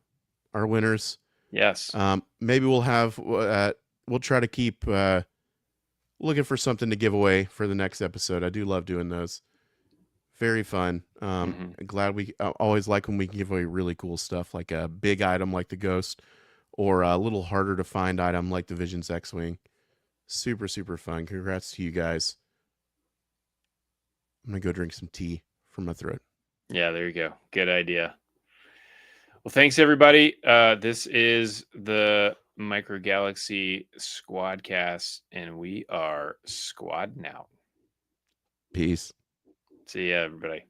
our winners. Yes. Maybe we'll have we'll try to keep looking for something to give away for the next episode. I do love doing those. Very fun. Glad we always like when we can give away really cool stuff, like a big item like the Ghost, or a little harder to find item like the Vision's X-Wing. Super, super fun. Congrats to you guys. I'm going to go drink some tea from my throat. Yeah, there you go. Good idea. Well, thanks, everybody. This is the Micro Galaxy Squadcast, and we are squadding out. Peace. See ya, everybody.